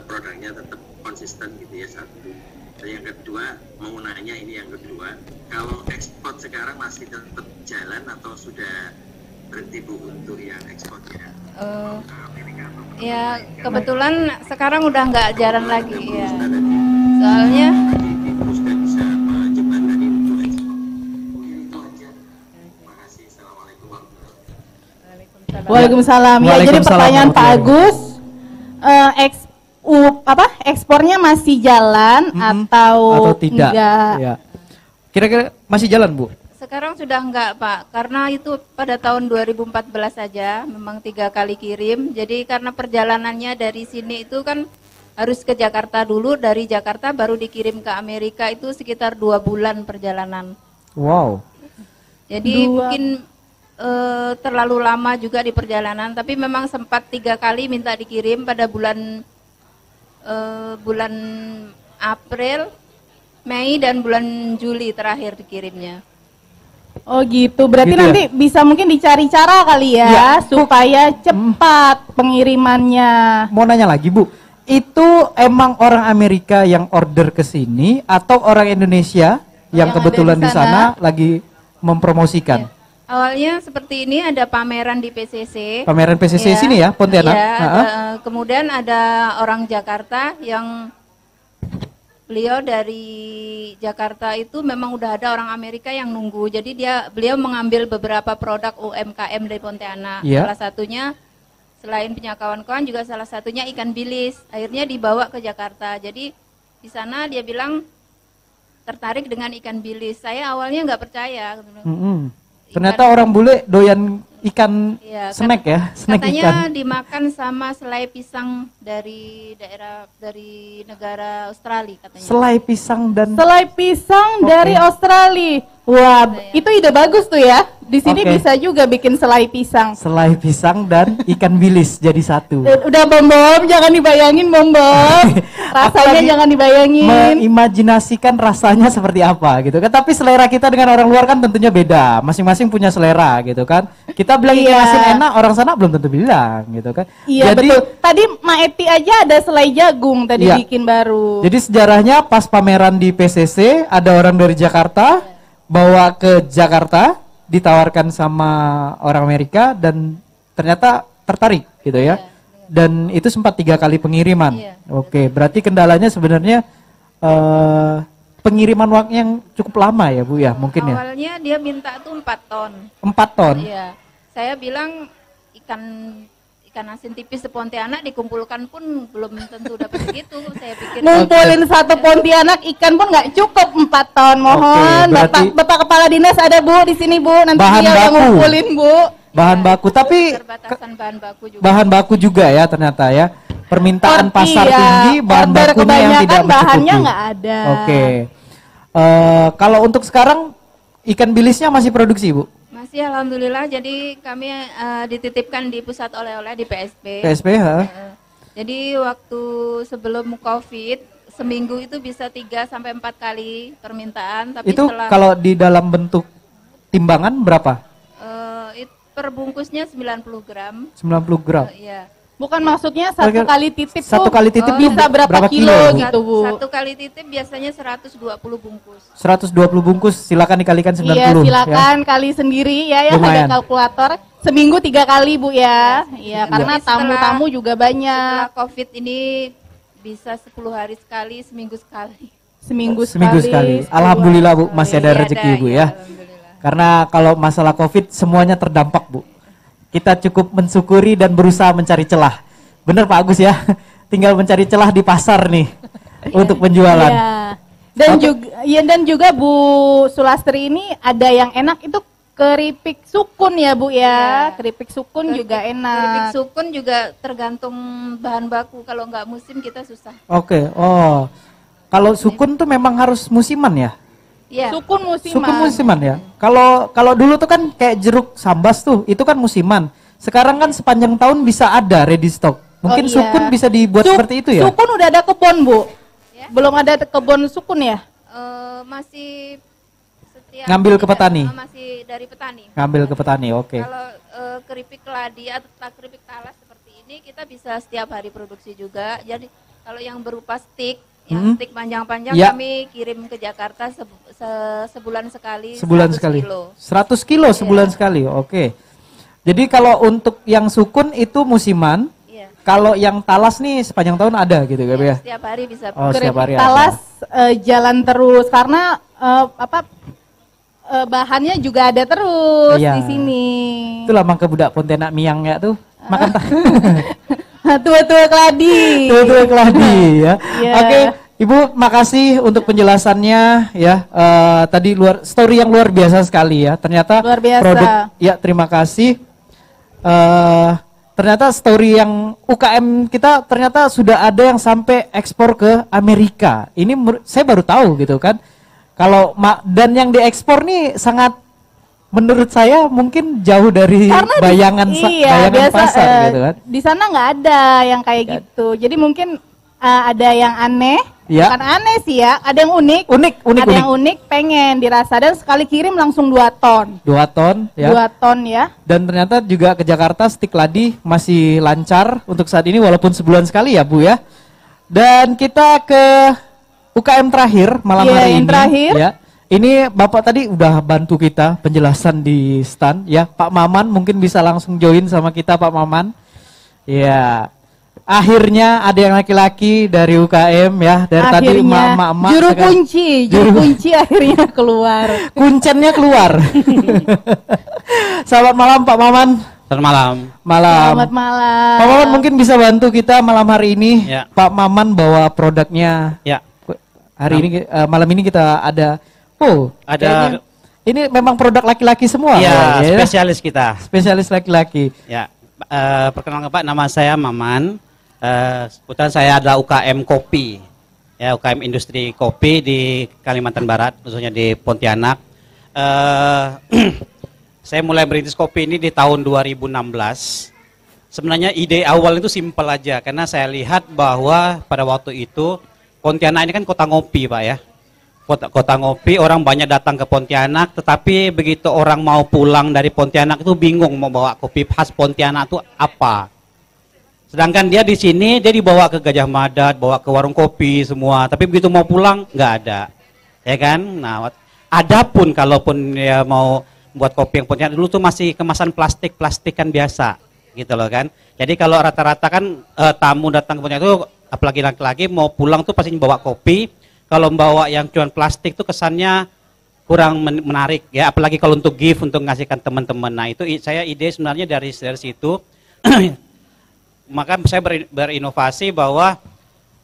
produknya tetap konsisten gitu ya satu. Dan yang kedua mau nanya ini yang kedua, kalau ekspor sekarang masih tetap jalan atau sudah berhenti Bu untuk yang ekspornya? Ya kebetulan sekarang udah nggak jalan lagi ya. Soalnya sudah bisa menjembatani untuk ekspor. Itu aja. Terima kasih. Assalamualaikum warahmatullahi Waalaikumsalam. Ya, jadi Waalaikumsalam pertanyaan Pak warahmatullahi Agus, ekspornya masih jalan atau tidak? Ya. Kira-kira masih jalan Bu? sekarang sudah enggak Pak, karena itu pada tahun 2014 saja, memang 3 kali kirim. Jadi karena perjalanannya dari sini itu kan harus ke Jakarta dulu, dari Jakarta baru dikirim ke Amerika itu sekitar 2 bulan perjalanan. Wow. Jadi mungkin terlalu lama juga di perjalanan, tapi memang sempat 3 kali minta dikirim pada bulan April, Mei dan bulan Juli terakhir dikirimnya. Oh gitu, berarti Gitu ya? nanti bisa mungkin dicari cara kali ya, Ya. supaya cepat pengirimannya. Mau nanya lagi Bu, itu emang orang Amerika yang order ke sini atau orang Indonesia yang Yang kebetulan ada di di sana sana lagi mempromosikan? Awalnya seperti ini, ada pameran di PCC. Pameran PCC sini ya, Pontianak? Iya, Ha-ha. kemudian ada orang Jakarta yang beliau dari Jakarta itu memang udah ada orang Amerika yang nunggu. Jadi beliau mengambil beberapa produk UMKM dari Pontianak. Iya. Salah satunya selain punya kawan-kawan juga salah satunya ikan bilis. Akhirnya dibawa ke Jakarta. Jadi di sana dia bilang tertarik dengan ikan bilis. Saya awalnya nggak percaya. Ternyata orang bule doyan ikan Iya, snack ya, snack katanya ikan. dimakan sama selai pisang dari negara Australia katanya. Selai pisang dan Selai pisang dari Australia. Wah, itu ide bagus tuh ya. Di sini Oke. bisa juga bikin selai pisang. selai pisang dan ikan bilis jadi satu. Udah Bom, jangan dibayangin Bom. Rasanya lagi jangan dibayangin. Mengimajinasikan rasanya seperti apa gitu kan. Tapi selera kita dengan orang luar kan tentunya beda. Masing-masing punya selera gitu kan. Kita bilang ikan Iya. asin enak, orang sana belum tentu bilang gitu kan. Iya Jadi betul. Tadi Ma Eti aja ada selai jagung tadi Iya. bikin baru. Jadi sejarahnya pas pameran di PCC ada orang dari Jakarta bawa ke Jakarta, ditawarkan sama orang Amerika dan ternyata tertarik gitu ya. Dan itu sempat 3 kali pengiriman. Iya, Oke, berarti kendalanya sebenarnya pengiriman waktu yang cukup lama ya Bu ya, mungkin ya. Awalnya dia minta tuh 4 ton. 4 ton. Iya. Saya bilang ikan asin tipis sepontianak dikumpulkan pun belum tentu dapat segitu. Saya pikir Ngumpulin satu Pontianak ikan pun nggak cukup 4 ton. Mohon berarti- Bapak Kepala Dinas ada Bu di sini Bu. Nanti Bahan dia yang baku. ngumpulin Bu. Bahan baku, tapi keterbatasan bahan baku juga. bahan baku juga ya ternyata ya. Permintaan pasar Iya, tinggi, bahan order bakunya yang kebanyakan tidak mencukupi. bahannya nggak ada. Oke. Kalau untuk sekarang ikan bilisnya masih produksi Bu? Masih alhamdulillah, jadi kami dititipkan di pusat oleh-oleh di PSP. PSP ha? Jadi waktu sebelum Covid seminggu itu bisa 3 sampai 4 kali permintaan, tapi Itu setelah kalau di dalam bentuk timbangan berapa? per bungkusnya 90 gram. 90 gram. Iya. Bukan maksudnya satu Kira-kira kali titip satu tuh kali titip bisa berapa kilo Bu? gitu Bu. Satu kali titip biasanya 120 bungkus. 120 bungkus, silakan dikalikan 90 Iya, ya. silakan kali sendiri ya, yang Lumayan. ada kalkulator. Seminggu 3 kali Bu ya. Iya, karena Tapi setelah- tamu-tamu juga banyak. Setelah Covid ini bisa 10 hari sekali, seminggu sekali. Seminggu sekali. 10 Alhamdulillah Bu, hari. masih ada Iya, rezeki ada, Bu iya, ya. Karena kalau masalah Covid semuanya terdampak Bu. Kita cukup mensyukuri dan berusaha mencari celah. Bener Pak Agus ya. Tinggal mencari celah di pasar nih untuk penjualan. Iya. Dan juga Bu Sulastri ini ada yang enak itu keripik sukun ya Bu ya. Keripik sukun juga enak. Keripik sukun juga tergantung bahan baku. Kalau nggak musim kita susah. Oke. Oh. Kalau sukun tuh memang harus musiman ya? Iya. Sukun musiman. Sukun musiman ya. Kalau dulu tuh kan kayak jeruk sambas tuh, itu kan musiman. Sekarang kan sepanjang tahun bisa ada ready stock. Mungkin Oh, iya. sukun bisa dibuat seperti itu ya? Sukun udah ada kebun Bu. Belum ada kebun sukun ya? Masih setiap Ngambil ke petani? Masih dari petani. Ngambil ke petani, oke. Kalau keripik keladi atau keripik talas seperti ini kita bisa setiap hari produksi juga. Jadi kalau yang berupa stick, yang stick panjang-panjang Ya. kami kirim ke Jakarta sebulan sekali. Sebulan 100 sekali. kilo. 100 kilo sebulan sekali, oke. Jadi kalau untuk yang sukun itu musiman. Iya. Kalau yang talas nih sepanjang tahun ada gitu kan ya? Setiap hari bisa. Oh, setiap hari ada. Talas jalan terus karena bahannya juga ada terus Iya. di sini. Itulah mangke budak Pontianak Miang ya tuh. Makan Tua-tua keladi. Tua-tua keladi ya. Iya. Oke, Ibu makasih untuk penjelasannya ya. Tadi story yang luar biasa sekali ya. Ternyata Luar biasa. produk ya, terima kasih. Ternyata story yang UKM kita ternyata sudah ada yang sampai ekspor ke Amerika. Ini saya baru tahu gitu kan. Kalau dan yang diekspor nih sangat menurut saya mungkin jauh dari Karena bayangan biasa, pasar gitu kan. di sana nggak ada yang kayak gitu. Jadi mungkin ada yang aneh, Ya. bukan aneh sih ya, ada yang unik. Unik. Ada yang unik pengen dirasa dan sekali kirim langsung 2 ton. 2 ton ya. 2 ton ya. Dan ternyata juga ke Jakarta stik ladi masih lancar untuk saat ini walaupun sebulan sekali ya Bu ya. Dan kita ke UKM terakhir malam Iya, hari yang ini terakhir. ya. Ini Bapak tadi udah bantu kita penjelasan di stand ya. Pak Maman mungkin bisa langsung join sama kita Pak Maman. Ya. Akhirnya ada yang laki-laki dari UKM ya. Dari tadi emak-emak. juru kunci akhirnya keluar. Kuncennya keluar. Selamat malam Pak Maman. Selamat malam. Selamat malam. Pak Maman mungkin bisa bantu kita malam hari ini. Ya. Pak Maman bawa produknya. Ya. Hari ini malam ini kita ada. Ada. Ini memang produk laki-laki semua. Ya, ya? spesialis kita. Spesialis laki-laki. Ya. Perkenalkan Pak, nama saya Maman. Kebetulan saya ada UKM kopi. Ya, UKM industri kopi di Kalimantan Barat, khususnya di Pontianak. Saya mulai merintis kopi ini di tahun 2016. Sebenarnya ide awal itu simpel aja, karena saya lihat bahwa pada waktu itu Pontianak ini kan kota ngopi Pak ya. Kota ngopi, orang banyak datang ke Pontianak, tetapi begitu orang mau pulang dari Pontianak itu bingung mau bawa kopi khas Pontianak itu apa. Sedangkan dia di sini, dia dibawa ke Gajah Mada, bawa ke warung kopi semua, tapi begitu mau pulang nggak ada. Ya kan? Nah, kalaupun dia mau buat kopi yang Pontianak dulu tuh masih kemasan plastik kan biasa. gitu loh kan. Jadi kalau rata-rata kan tamu datang ke Pontianak itu apalagi laki-laki mau pulang tuh pasti bawa kopi. Kalau bawa yang cuman plastik tuh kesannya kurang menarik ya, apalagi kalau untuk gift, untuk ngasihkan teman-teman. Nah itu saya ide sebenarnya dari situ. Maka saya berinovasi bahwa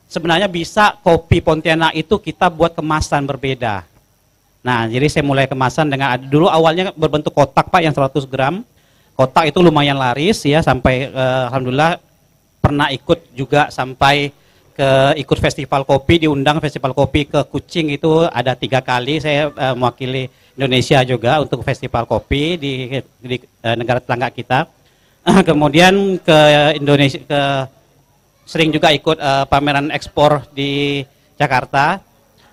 sebenarnya bisa kopi Pontianak itu kita buat kemasan berbeda. Nah jadi saya mulai kemasan dengan, dulu awalnya berbentuk kotak Pak yang 100 gram. Kotak itu lumayan laris ya, sampai alhamdulillah pernah ikut juga sampai ikut festival kopi, diundang festival kopi ke Kucing itu ada 3 kali. Saya mewakili Indonesia juga untuk festival kopi di negara tetangga kita. Kemudian ke Indonesia, sering juga ikut pameran ekspor di Jakarta.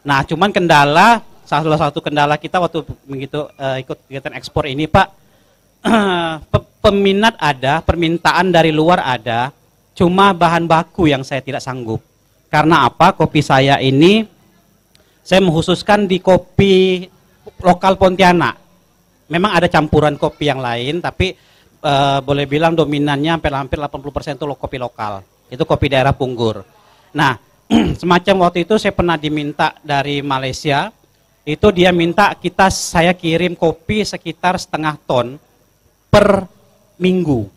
Nah cuman kendala, salah satu kendala kita waktu begitu ikut kegiatan ekspor ini Pak, peminat ada, permintaan dari luar ada, cuma bahan baku yang saya tidak sanggup. Karena apa? Kopi saya ini saya mengkhususkan di kopi lokal Pontianak. Memang ada campuran kopi yang lain, tapi boleh bilang dominannya hampir 80% itu kopi lokal. Itu kopi daerah Punggur. Nah, semacam waktu itu saya pernah diminta dari Malaysia, itu dia minta saya kirim kopi sekitar 1/2 ton per minggu.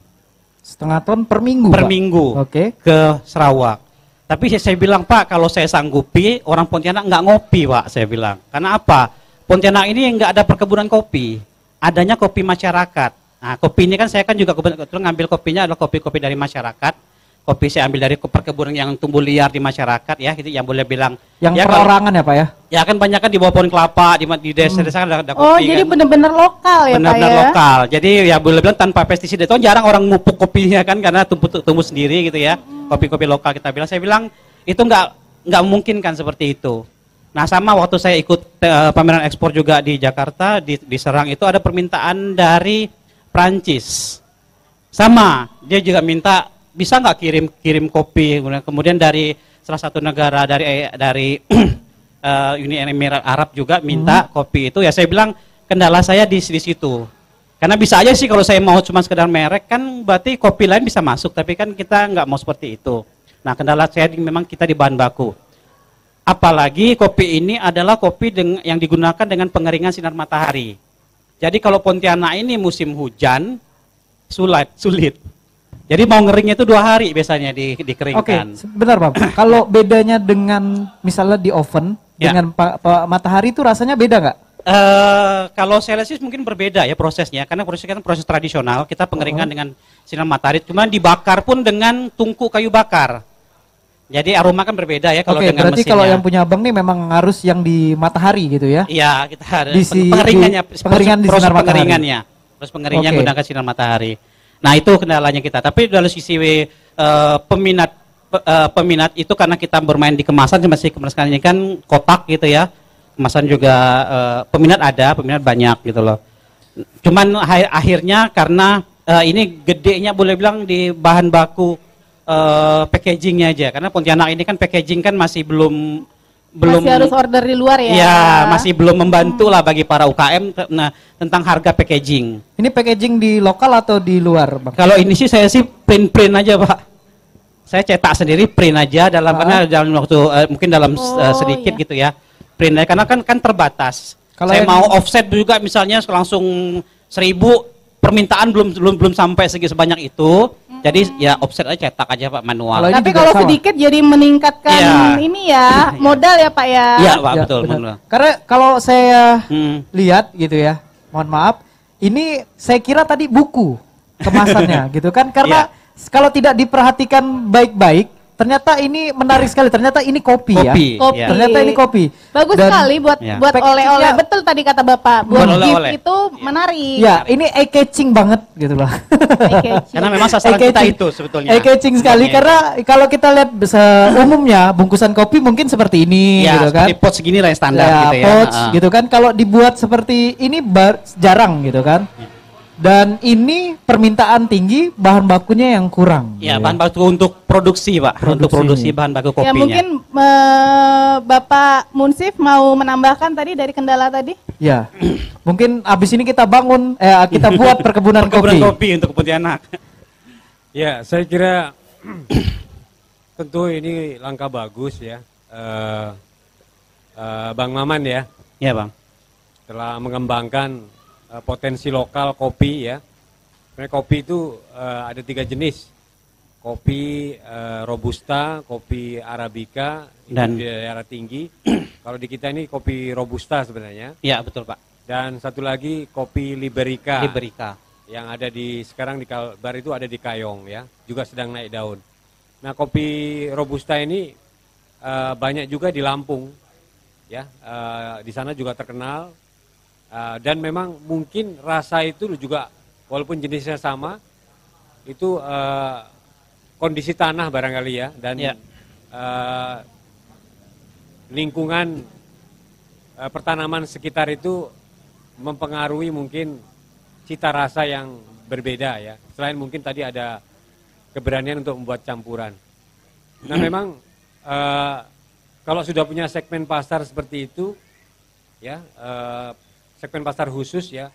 1/2 ton per minggu? Per Pak? minggu. Oke. Ke Sarawak. Tapi saya bilang, Pak, kalau saya sanggupi, orang Pontianak nggak ngopi, Pak, saya bilang. Karena apa? Pontianak ini nggak ada perkebunan kopi. Adanya kopi masyarakat. Nah, kopi ini kan saya kan juga kebetulan ngambil kopinya adalah kopi-kopi dari masyarakat. Kopi saya ambil dari perkebunan yang tumbuh liar di masyarakat ya, gitu, yang boleh bilang. Yang ya, perorangan ya Pak ya? Ya kan banyak kan di bawah pohon kelapa, di desa-desa kan ada kopi. Oh, jadi kan. benar-benar lokal ya Pak ya? Benar-benar lokal. Jadi ya boleh bilang tanpa pestisida. Itu jarang orang ngupuk kopinya kan karena tumbuh sendiri gitu ya. Kopi-kopi lokal kita bilang. Saya bilang itu nggak mungkin kan seperti itu. Nah sama waktu saya ikut pameran ekspor juga di Jakarta, di Serang itu ada permintaan dari Prancis. Sama, dia juga minta bisa nggak kirim kopi. Kemudian dari salah satu negara dari Uni Emirat Arab juga minta kopi itu. Ya saya bilang kendala saya di situ. Karena bisa aja sih kalau saya mau cuma sekedar merek kan berarti kopi lain bisa masuk, tapi kan kita nggak mau seperti itu. Nah kendala saya memang kita di bahan baku. Apalagi kopi ini adalah kopi yang digunakan dengan pengeringan sinar matahari. Jadi kalau Pontianak ini musim hujan sulit. Jadi mau ngeringnya itu 2 hari biasanya dikeringkan. Oke, sebentar Pak. Kalau bedanya dengan misalnya di oven dengan matahari itu rasanya beda nggak? Kalau saya lihat sih mungkin berbeda ya prosesnya, karena prosesnya kan proses tradisional, kita pengeringan dengan sinar matahari, cuman dibakar pun dengan tungku kayu bakar. Jadi aroma kan berbeda ya kalau dengan berarti mesinnya. kalau yang punya abang nih memang harus yang di matahari gitu ya? Iya, kita ada pengeringannya, proses pengeringannya. Proses pengeringannya menggunakan sinar matahari. Nah, itu kendalanya kita. Tapi dari sisi peminat itu karena kita bermain di kemasan, masih kemasan ini kan kotak gitu ya. Kemasan juga peminat banyak gitu loh. Cuman akhirnya karena ini gedenya boleh bilang di bahan baku packagingnya aja, karena Pontianak ini kan packaging kan masih belum harus order di luar ya. Ya, masih belum membantu lah bagi para UKM tentang harga packaging. Ini packaging di lokal atau di luar, Bang? Kalau ini sih saya sih print aja, Pak. Saya cetak sendiri, print aja karena dalam waktu mungkin dalam sedikit gitu ya. Print aja karena kan terbatas. Kalau saya mau offset juga misalnya langsung 1000 permintaan belum sampai sebanyak itu. Jadi ya offset aja, cetak aja Pak, manual. Tapi kalau sedikit jadi meningkatkan ini ya, modal ya Pak ya. Iya Pak, betul. Karena kalau saya lihat gitu ya, mohon maaf, ini saya kira tadi buku kemasannya gitu kan, karena kalau tidak diperhatikan baik-baik, ternyata ini menarik sekali. Ternyata ini kopi. Kopi. Ternyata ini kopi. Bagus sekali buat oleh-oleh. Betul tadi kata Bapak. Buat gift itu menarik. Ya, ini eye-catching banget gitu loh. Karena memang sasaran kita itu sebetulnya. Eye-catching sekali karena kalau kita lihat umumnya bungkusan kopi mungkin seperti ini gitu kan. Seperti pot segini lah yang standar gitu ya. Pouch gitu kan. Kalau dibuat seperti ini jarang gitu kan. Dan ini permintaan tinggi, bahan bakunya yang kurang. Ya, bahan baku untuk produksi, Pak. Untuk produksi bahan baku kopinya. Ya, mungkin Bapak Munsif mau menambahkan tadi dari kendala tadi? Ya, mungkin abis ini kita buat perkebunan kopi. Kopi untuk Pontianak. Ya, saya kira tentu ini langkah bagus ya, Bang Maman ya. Ya Bang. Telah mengembangkan potensi lokal kopi ya. Sebenarnya kopi itu ada 3 jenis. Kopi Robusta, kopi Arabica, Dan itu di daerah tinggi. Kalau di kita ini kopi Robusta sebenarnya. Ya betul Pak. Dan satu lagi kopi Liberica. Liberica. Yang ada sekarang di Kalbar itu ada di Kayong ya, juga sedang naik daun. Nah, kopi Robusta ini banyak juga di Lampung ya, di sana juga terkenal, dan memang mungkin rasa itu juga walaupun jenisnya sama, itu kondisi tanah barangkali ya, dan lingkungan pertanaman sekitar itu mempengaruhi mungkin cita rasa yang berbeda ya. Selain mungkin tadi ada keberanian untuk membuat campuran. Nah memang kalau sudah punya segmen pasar seperti itu ya, segmen pasar khusus ya,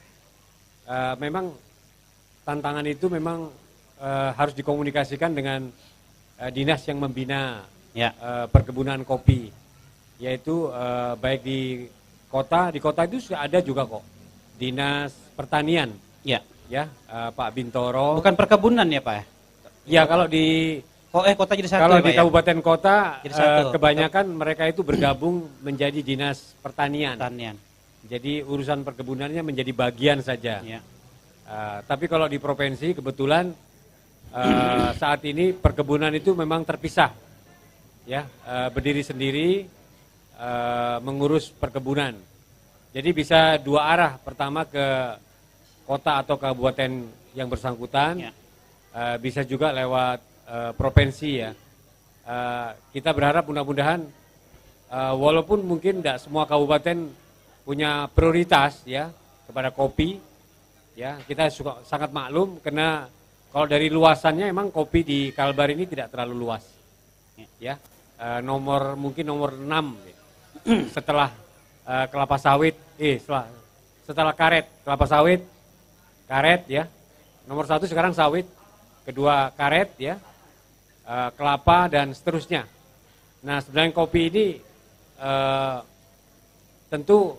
memang tantangan itu memang harus dikomunikasikan dengan dinas yang membina perkebunan kopi, yaitu baik di kota itu sudah ada juga kok dinas pertanian. Ya, Pak Bintoro. Bukan perkebunan ya Pak? Ya kalau di kota jadi satu. Kalau ya, di kabupaten kota kebanyakan mereka itu bergabung menjadi dinas pertanian. Jadi urusan perkebunannya menjadi bagian saja. Ya. Tapi kalau di provinsi kebetulan saat ini perkebunan itu memang terpisah. Ya, berdiri sendiri mengurus perkebunan. Jadi bisa 2 arah. Pertama ke kota atau kabupaten yang bersangkutan, bisa juga lewat provinsi ya. Kita berharap mudah-mudahan walaupun mungkin tidak semua kabupaten punya prioritas ya kepada kopi, ya kita sangat maklum karena kalau dari luasannya emang kopi di Kalbar ini tidak terlalu luas, ya mungkin nomor 6 ya. Setelah kelapa sawit, setelah karet, kelapa sawit, karet ya, nomor 1 sekarang sawit, kedua karet ya, kelapa dan seterusnya. Nah sebenarnya kopi ini tentu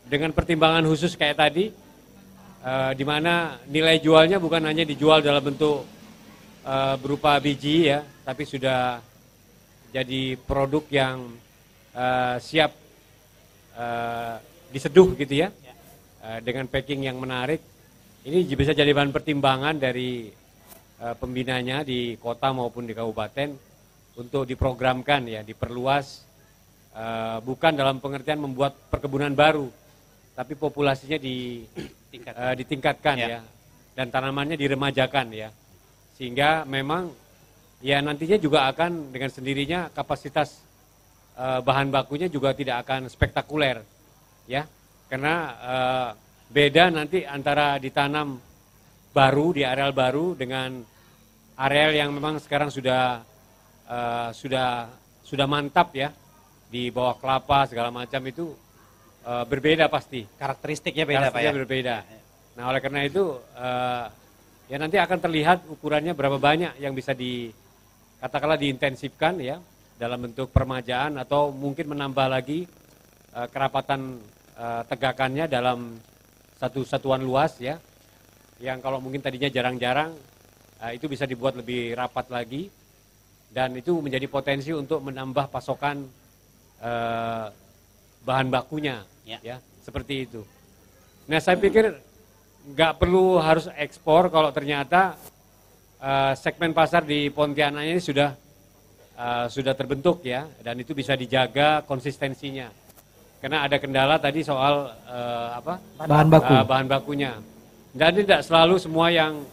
dengan pertimbangan khusus kayak tadi, di mana nilai jualnya bukan hanya dijual dalam bentuk berupa biji ya, tapi sudah jadi produk yang siap diseduh gitu ya, dengan packing yang menarik. Ini bisa jadi bahan pertimbangan dari pembinanya di kota maupun di kabupaten untuk diprogramkan ya, diperluas, bukan dalam pengertian membuat perkebunan baru, tapi populasinya ditingkatkan ya, dan tanamannya diremajakan ya, sehingga memang ya nantinya juga akan dengan sendirinya kapasitas bahan bakunya juga tidak akan spektakuler ya, karena beda nanti antara ditanam baru di areal baru dengan areal yang memang sekarang sudah mantap ya, di bawah kelapa segala macam itu berbeda pasti. Karakteristiknya beda Pak ya. Berbeda. Nah oleh karena itu ya nanti akan terlihat ukurannya berapa banyak yang bisa katakanlah diintensifkan ya dalam bentuk permajaan atau mungkin menambah lagi kerapatan tegakannya dalam satu satuan luas ya, yang kalau mungkin tadinya jarang-jarang itu bisa dibuat lebih rapat lagi, dan itu menjadi potensi untuk menambah pasokan bahan bakunya ya seperti itu. Nah saya pikir nggak perlu harus ekspor kalau ternyata segmen pasar di Pontianak ini sudah terbentuk ya, dan itu bisa dijaga konsistensinya. Karena ada kendala tadi soal bahan bakunya. Dan tidak selalu semua yang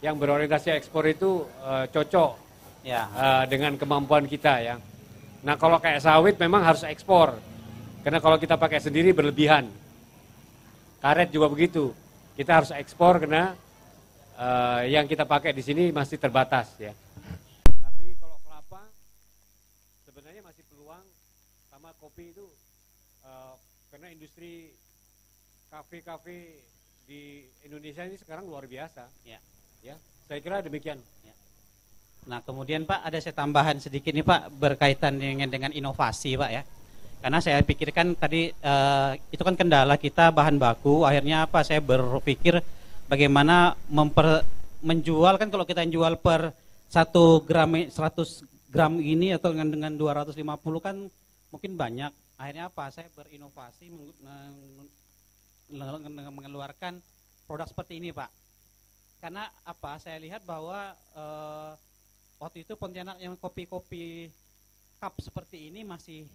berorientasi ekspor itu cocok dengan kemampuan kita ya. Nah kalau kayak sawit memang harus ekspor, karena kalau kita pakai sendiri berlebihan. Karet juga begitu, kita harus ekspor karena yang kita pakai di sini masih terbatas ya. Tapi kalau kelapa sebenarnya masih peluang, sama kopi itu karena industri kafe-kafe di Indonesia ini sekarang luar biasa. Ya, saya kira demikian. Nah, kemudian Pak, ada saya tambahan sedikit nih Pak, berkaitan dengan inovasi Pak ya. Karena saya pikirkan tadi itu kan kendala kita bahan baku, akhirnya apa, saya berpikir bagaimana menjual, kan kalau kita jual per 1 gram 100 gram ini atau dengan 250 kan mungkin banyak. Akhirnya apa, saya berinovasi mengeluarkan produk seperti ini Pak. Karena apa, saya lihat bahwa waktu itu Pontianak yang kopi-kopi cup seperti ini masih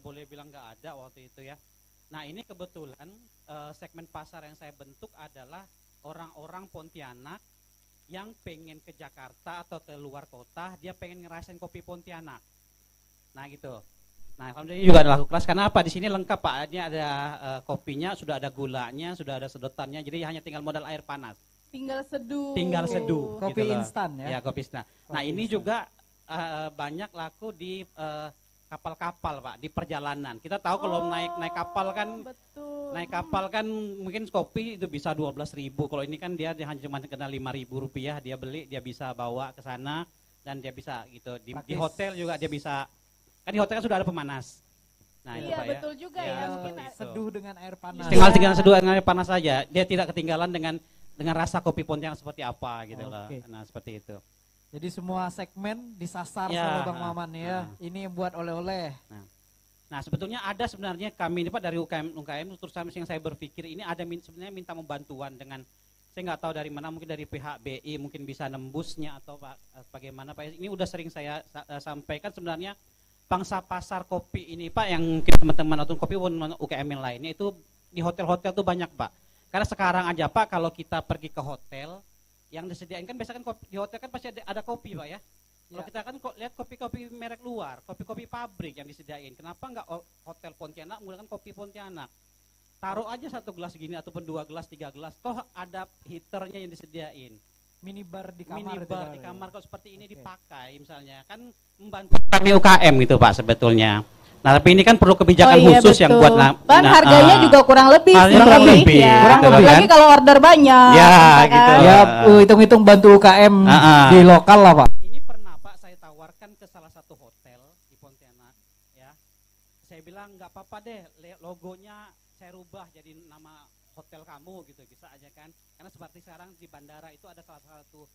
boleh bilang nggak ada waktu itu ya. Nah ini kebetulan segmen pasar yang saya bentuk adalah orang-orang Pontianak yang pengen ke Jakarta atau ke luar kota, dia pengen ngerasain kopi Pontianak. Nah gitu. Nah alhamdulillah juga ada laku kelas, karena apa, di sini lengkap Pak, ini ada kopinya, sudah ada gulanya, sudah ada sedotannya, jadi hanya tinggal modal air panas. Tinggal seduh. Kopi gitu instan ya. Ya kopi instan. Nah ini juga banyak laku di kapal-kapal Pak, di perjalanan. Kita tahu kalau naik kapal kan, betul. naik kapal kan mungkin kopi itu bisa 12.000. Kalau ini kan dia hanya cuma kena 5.000 rupiah, dia beli, dia bisa bawa ke sana dan dia bisa gitu. Di hotel juga dia bisa, kan di hotel kan sudah ada pemanas. Nah, iya itu Pak betul ya. juga Ya, ya. Mungkin Seduh dengan air panas. tinggal seduh dengan air panas saja. Dia tidak ketinggalan dengan rasa kopi Pontianak seperti apa gitu loh. Nah, seperti itu. Jadi semua segmen disasar Ya, sama Bang Maman ya. Ini yang buat oleh-oleh. Nah, sebetulnya ada sebenarnya kami ini Pak dari UKM terus yang saya berpikir ini ada sebenarnya minta membantuan dengan, saya nggak tahu dari mana, mungkin dari pihak BI mungkin bisa nembusnya atau Pak bagaimana Pak. Ini udah sering saya sampaikan sebenarnya pangsa pasar kopi ini Pak, yang mungkin teman-teman atau kopi UKM yang lainnya itu di hotel-hotel tuh banyak Pak. Karena sekarang aja Pak, kalau kita pergi ke hotel yang disediain kan biasanya kan di hotel kan pasti ada kopi Pak ya. Kalau kita kan lihat kopi-kopi merek luar, kopi-kopi pabrik yang disediain. Kenapa nggak hotel Pontianak menggunakan kopi Pontianak? Taruh aja 1 gelas gini ataupun 2 gelas, 3 gelas, toh ada heaternya yang disediain. Minibar di kamar. Minibar di kamar kalau seperti ini dipakai misalnya, kan membantu kami UKM gitu Pak sebetulnya. Nah tapi ini kan perlu kebijakan khusus yang buat Bang, harganya juga kurang lebih sih. Kurang lebih. Ya. Kurang lebih Lagi kan? kalau order banyak. Ya gitu. Ya hitung-hitung bantu UKM di lokal lah Pak. Ini pernah Pak saya tawarkan ke salah satu hotel di Pontianak ya. Saya bilang nggak apa-apa deh, logonya saya rubah jadi nama hotel kamu gitu, bisa aja kan. Karena seperti sekarang di bandara itu ada salah satu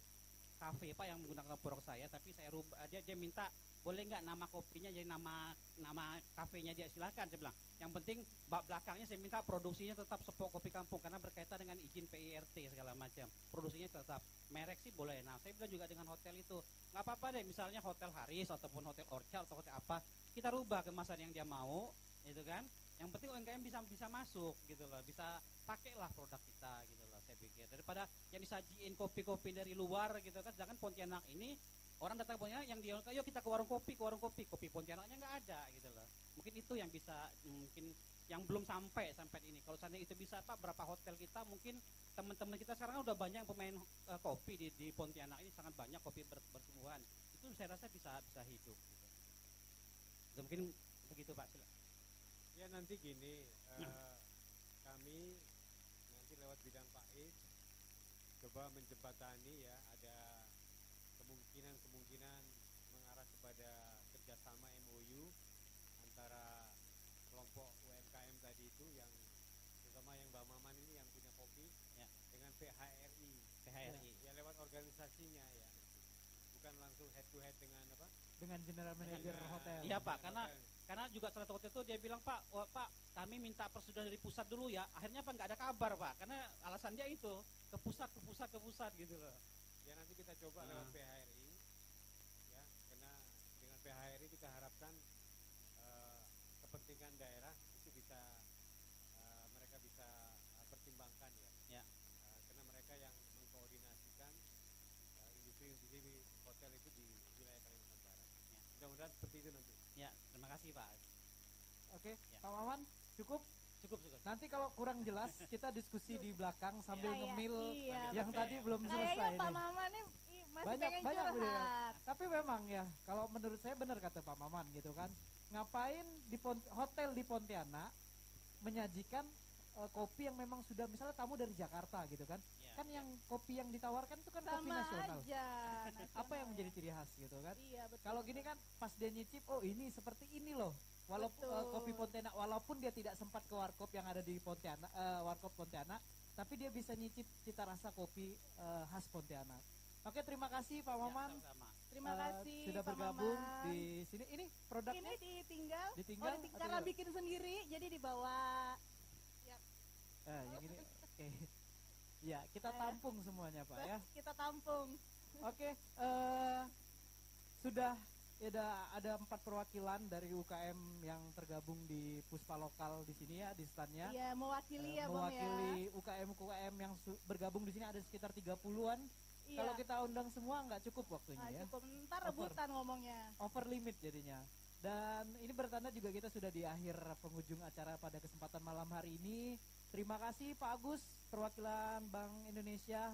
kafe Pak yang menggunakan produk saya, tapi saya rubah, dia minta boleh nggak nama kopinya jadi nama kafenya dia, silakan saya bilang. Yang penting belakangnya saya minta produksinya tetap Sepok Kopi Kampung karena berkaitan dengan izin PIRT segala macam. Produksinya tetap, merek sih boleh. Nah saya bilang juga dengan hotel itu nggak apa-apa deh, misalnya Hotel Haris ataupun Hotel Orchard atau hotel apa, kita rubah kemasan yang dia mau, gitu kan. Yang penting UMKM bisa masuk gitu loh, bisa pakailah produk kita gitu loh, saya pikir. Daripada yang disajiin kopi-kopi dari luar gitu kan, sedangkan Pontianak ini orang datang Pontianak yang dia, yuk kita ke warung kopi, kopi Pontianaknya nggak ada gitu loh. Mungkin itu yang bisa, mungkin yang belum sampai ini. Kalau seandainya itu bisa Pak, berapa hotel kita, mungkin teman-teman kita sekarang udah banyak pemain kopi di Pontianak ini, sangat banyak kopi bertumbuhan. Itu saya rasa bisa hidup gitu. Mungkin begitu Pak. Ya nanti gini, kami nanti lewat bidang Faiz coba menjembatani ya, ada kemungkinan mengarah kepada kerjasama MOU antara kelompok UMKM tadi itu, yang terutama yang Mbak Maman ini yang punya kopi ya, dengan PHRI ya, lewat organisasinya ya, bukan langsung head to head dengan apa? Dengan general manager hotel. Iya Pak, karena juga salah satu hotel itu dia bilang Pak, kami minta persetujuan dari pusat dulu ya. Akhirnya Pak nggak ada kabar Pak, karena alasan dia itu ke pusat gitu loh. Ya nanti kita coba lewat PHRI ya, karena dengan PHRI kita harapkan kepentingan daerah itu bisa mereka bisa pertimbangkan ya. Karena mereka yang mengkoordinasikan industri hotel itu di wilayah Kalimantan Barat. Mudah-mudahan seperti itu nanti. Ya, terima kasih Pak. Oke, Pak Maman, cukup. Nanti kalau kurang jelas kita diskusi di belakang sambil ngemil yang tadi belum selesai. Kayaknya Pak Maman nih masih pengen curhat. Tapi memang ya, kalau menurut saya benar kata Pak Maman gitu kan. Ngapain di hotel di Pontianak menyajikan kopi yang memang sudah, misalnya tamu dari Jakarta gitu kan. Iya, kan yang kopi yang ditawarkan itu kan kopi Sama nasional. aja. Apa yang menjadi ciri khas gitu kan? Iya, betul. Kalau gini kan pas dia nyicip, oh ini seperti ini loh. Walaupun kopi Pontianak, walaupun dia tidak sempat ke warkop yang ada di Pontianak, warkop Pontianak, tapi dia bisa nyicip cita rasa kopi khas Pontianak. Oke, terima kasih Pak Maman. Terima kasih sudah Pak bergabung Maman. di sini. Ini produknya Ini ditinggal. Ditinggal Oh, atau karena gimana? bikin sendiri, jadi dibawa. Ya. yang ini. Oke. Ya, kita tampung semuanya Pak ya. Kita tampung. Oke, sudah ada 4 perwakilan dari UKM yang tergabung di Puspa Lokal di sini ya, di standnya. Iya, mewakili ya Bang ya. Mewakili UKM yang bergabung di sini ada sekitar 30-an. Iya. Kalau kita undang semua nggak cukup waktunya ya. Cukup, ntar rebutan ngomongnya. Over limit jadinya. Dan ini bertanda juga kita sudah di akhir penghujung acara pada kesempatan malam hari ini. Terima kasih Pak Agus, perwakilan Bank Indonesia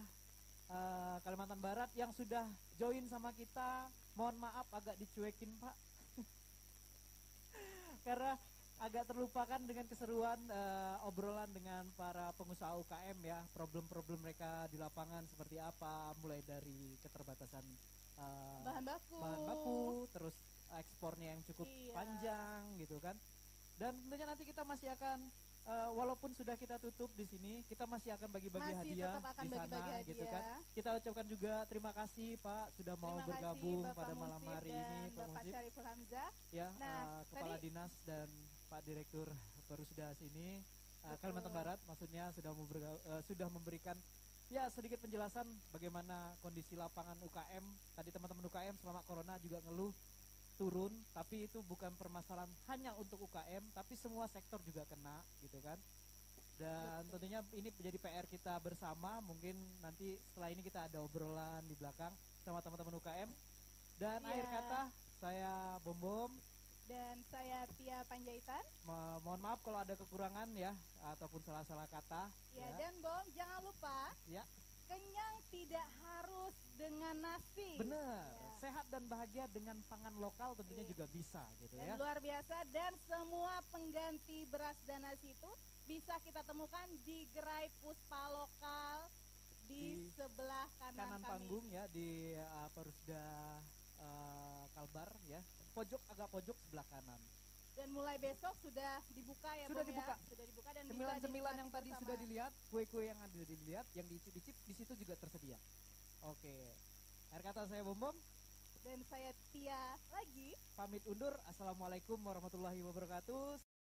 Kalimantan Barat yang sudah join sama kita. Mohon maaf agak dicuekin Pak. Karena agak terlupakan dengan keseruan obrolan dengan para pengusaha UKM ya, problem-problem mereka di lapangan seperti apa, mulai dari keterbatasan bahan baku, terus ekspornya yang cukup panjang gitu kan. Dan tentunya nanti kita masih akan walaupun sudah kita tutup di sini, kita masih akan bagi-bagi hadiah di sana gitu kan. Kita ucapkan juga terima kasih Pak sudah mau bergabung pada malam hari ini Pak Bapak Musib. Syariful Hamzah. Ya, Nah, Kepala Dinas dan Pak Direktur Perusda sini Kalimantan Barat maksudnya sudah memberikan ya sedikit penjelasan bagaimana kondisi lapangan UKM. Tadi teman-teman UKM selama corona juga ngeluh turun, tapi itu bukan permasalahan hanya untuk UKM, tapi semua sektor juga kena gitu kan. Dan tentunya ini menjadi PR kita bersama, mungkin nanti setelah ini kita ada obrolan di belakang sama teman-teman UKM. Dan akhir kata saya Bom dan saya Tia Panjaitan. Mohon maaf kalau ada kekurangan ya ataupun salah-salah kata. Ya, dan Bom jangan lupa. Ya. Kenyang tidak harus dengan nasi. Benar, sehat dan bahagia dengan pangan lokal tentunya juga bisa gitu dan ya. Luar biasa, dan semua pengganti beras dan nasi itu bisa kita temukan di gerai Puspa Lokal di sebelah kanan kami. Panggung ya di Perusda Kalbar ya, agak pojok sebelah kanan. Dan mulai besok sudah dibuka ya Sudah Bang dibuka. ya. Sudah dibuka dan Cemilan-cemilan yang tadi bersama. sudah dilihat, kue-kue yang ada dilihat, yang diicip-icip di situ juga tersedia. Oke. Akhir kata saya Bom dan saya Tia lagi pamit undur. Assalamualaikum warahmatullahi wabarakatuh.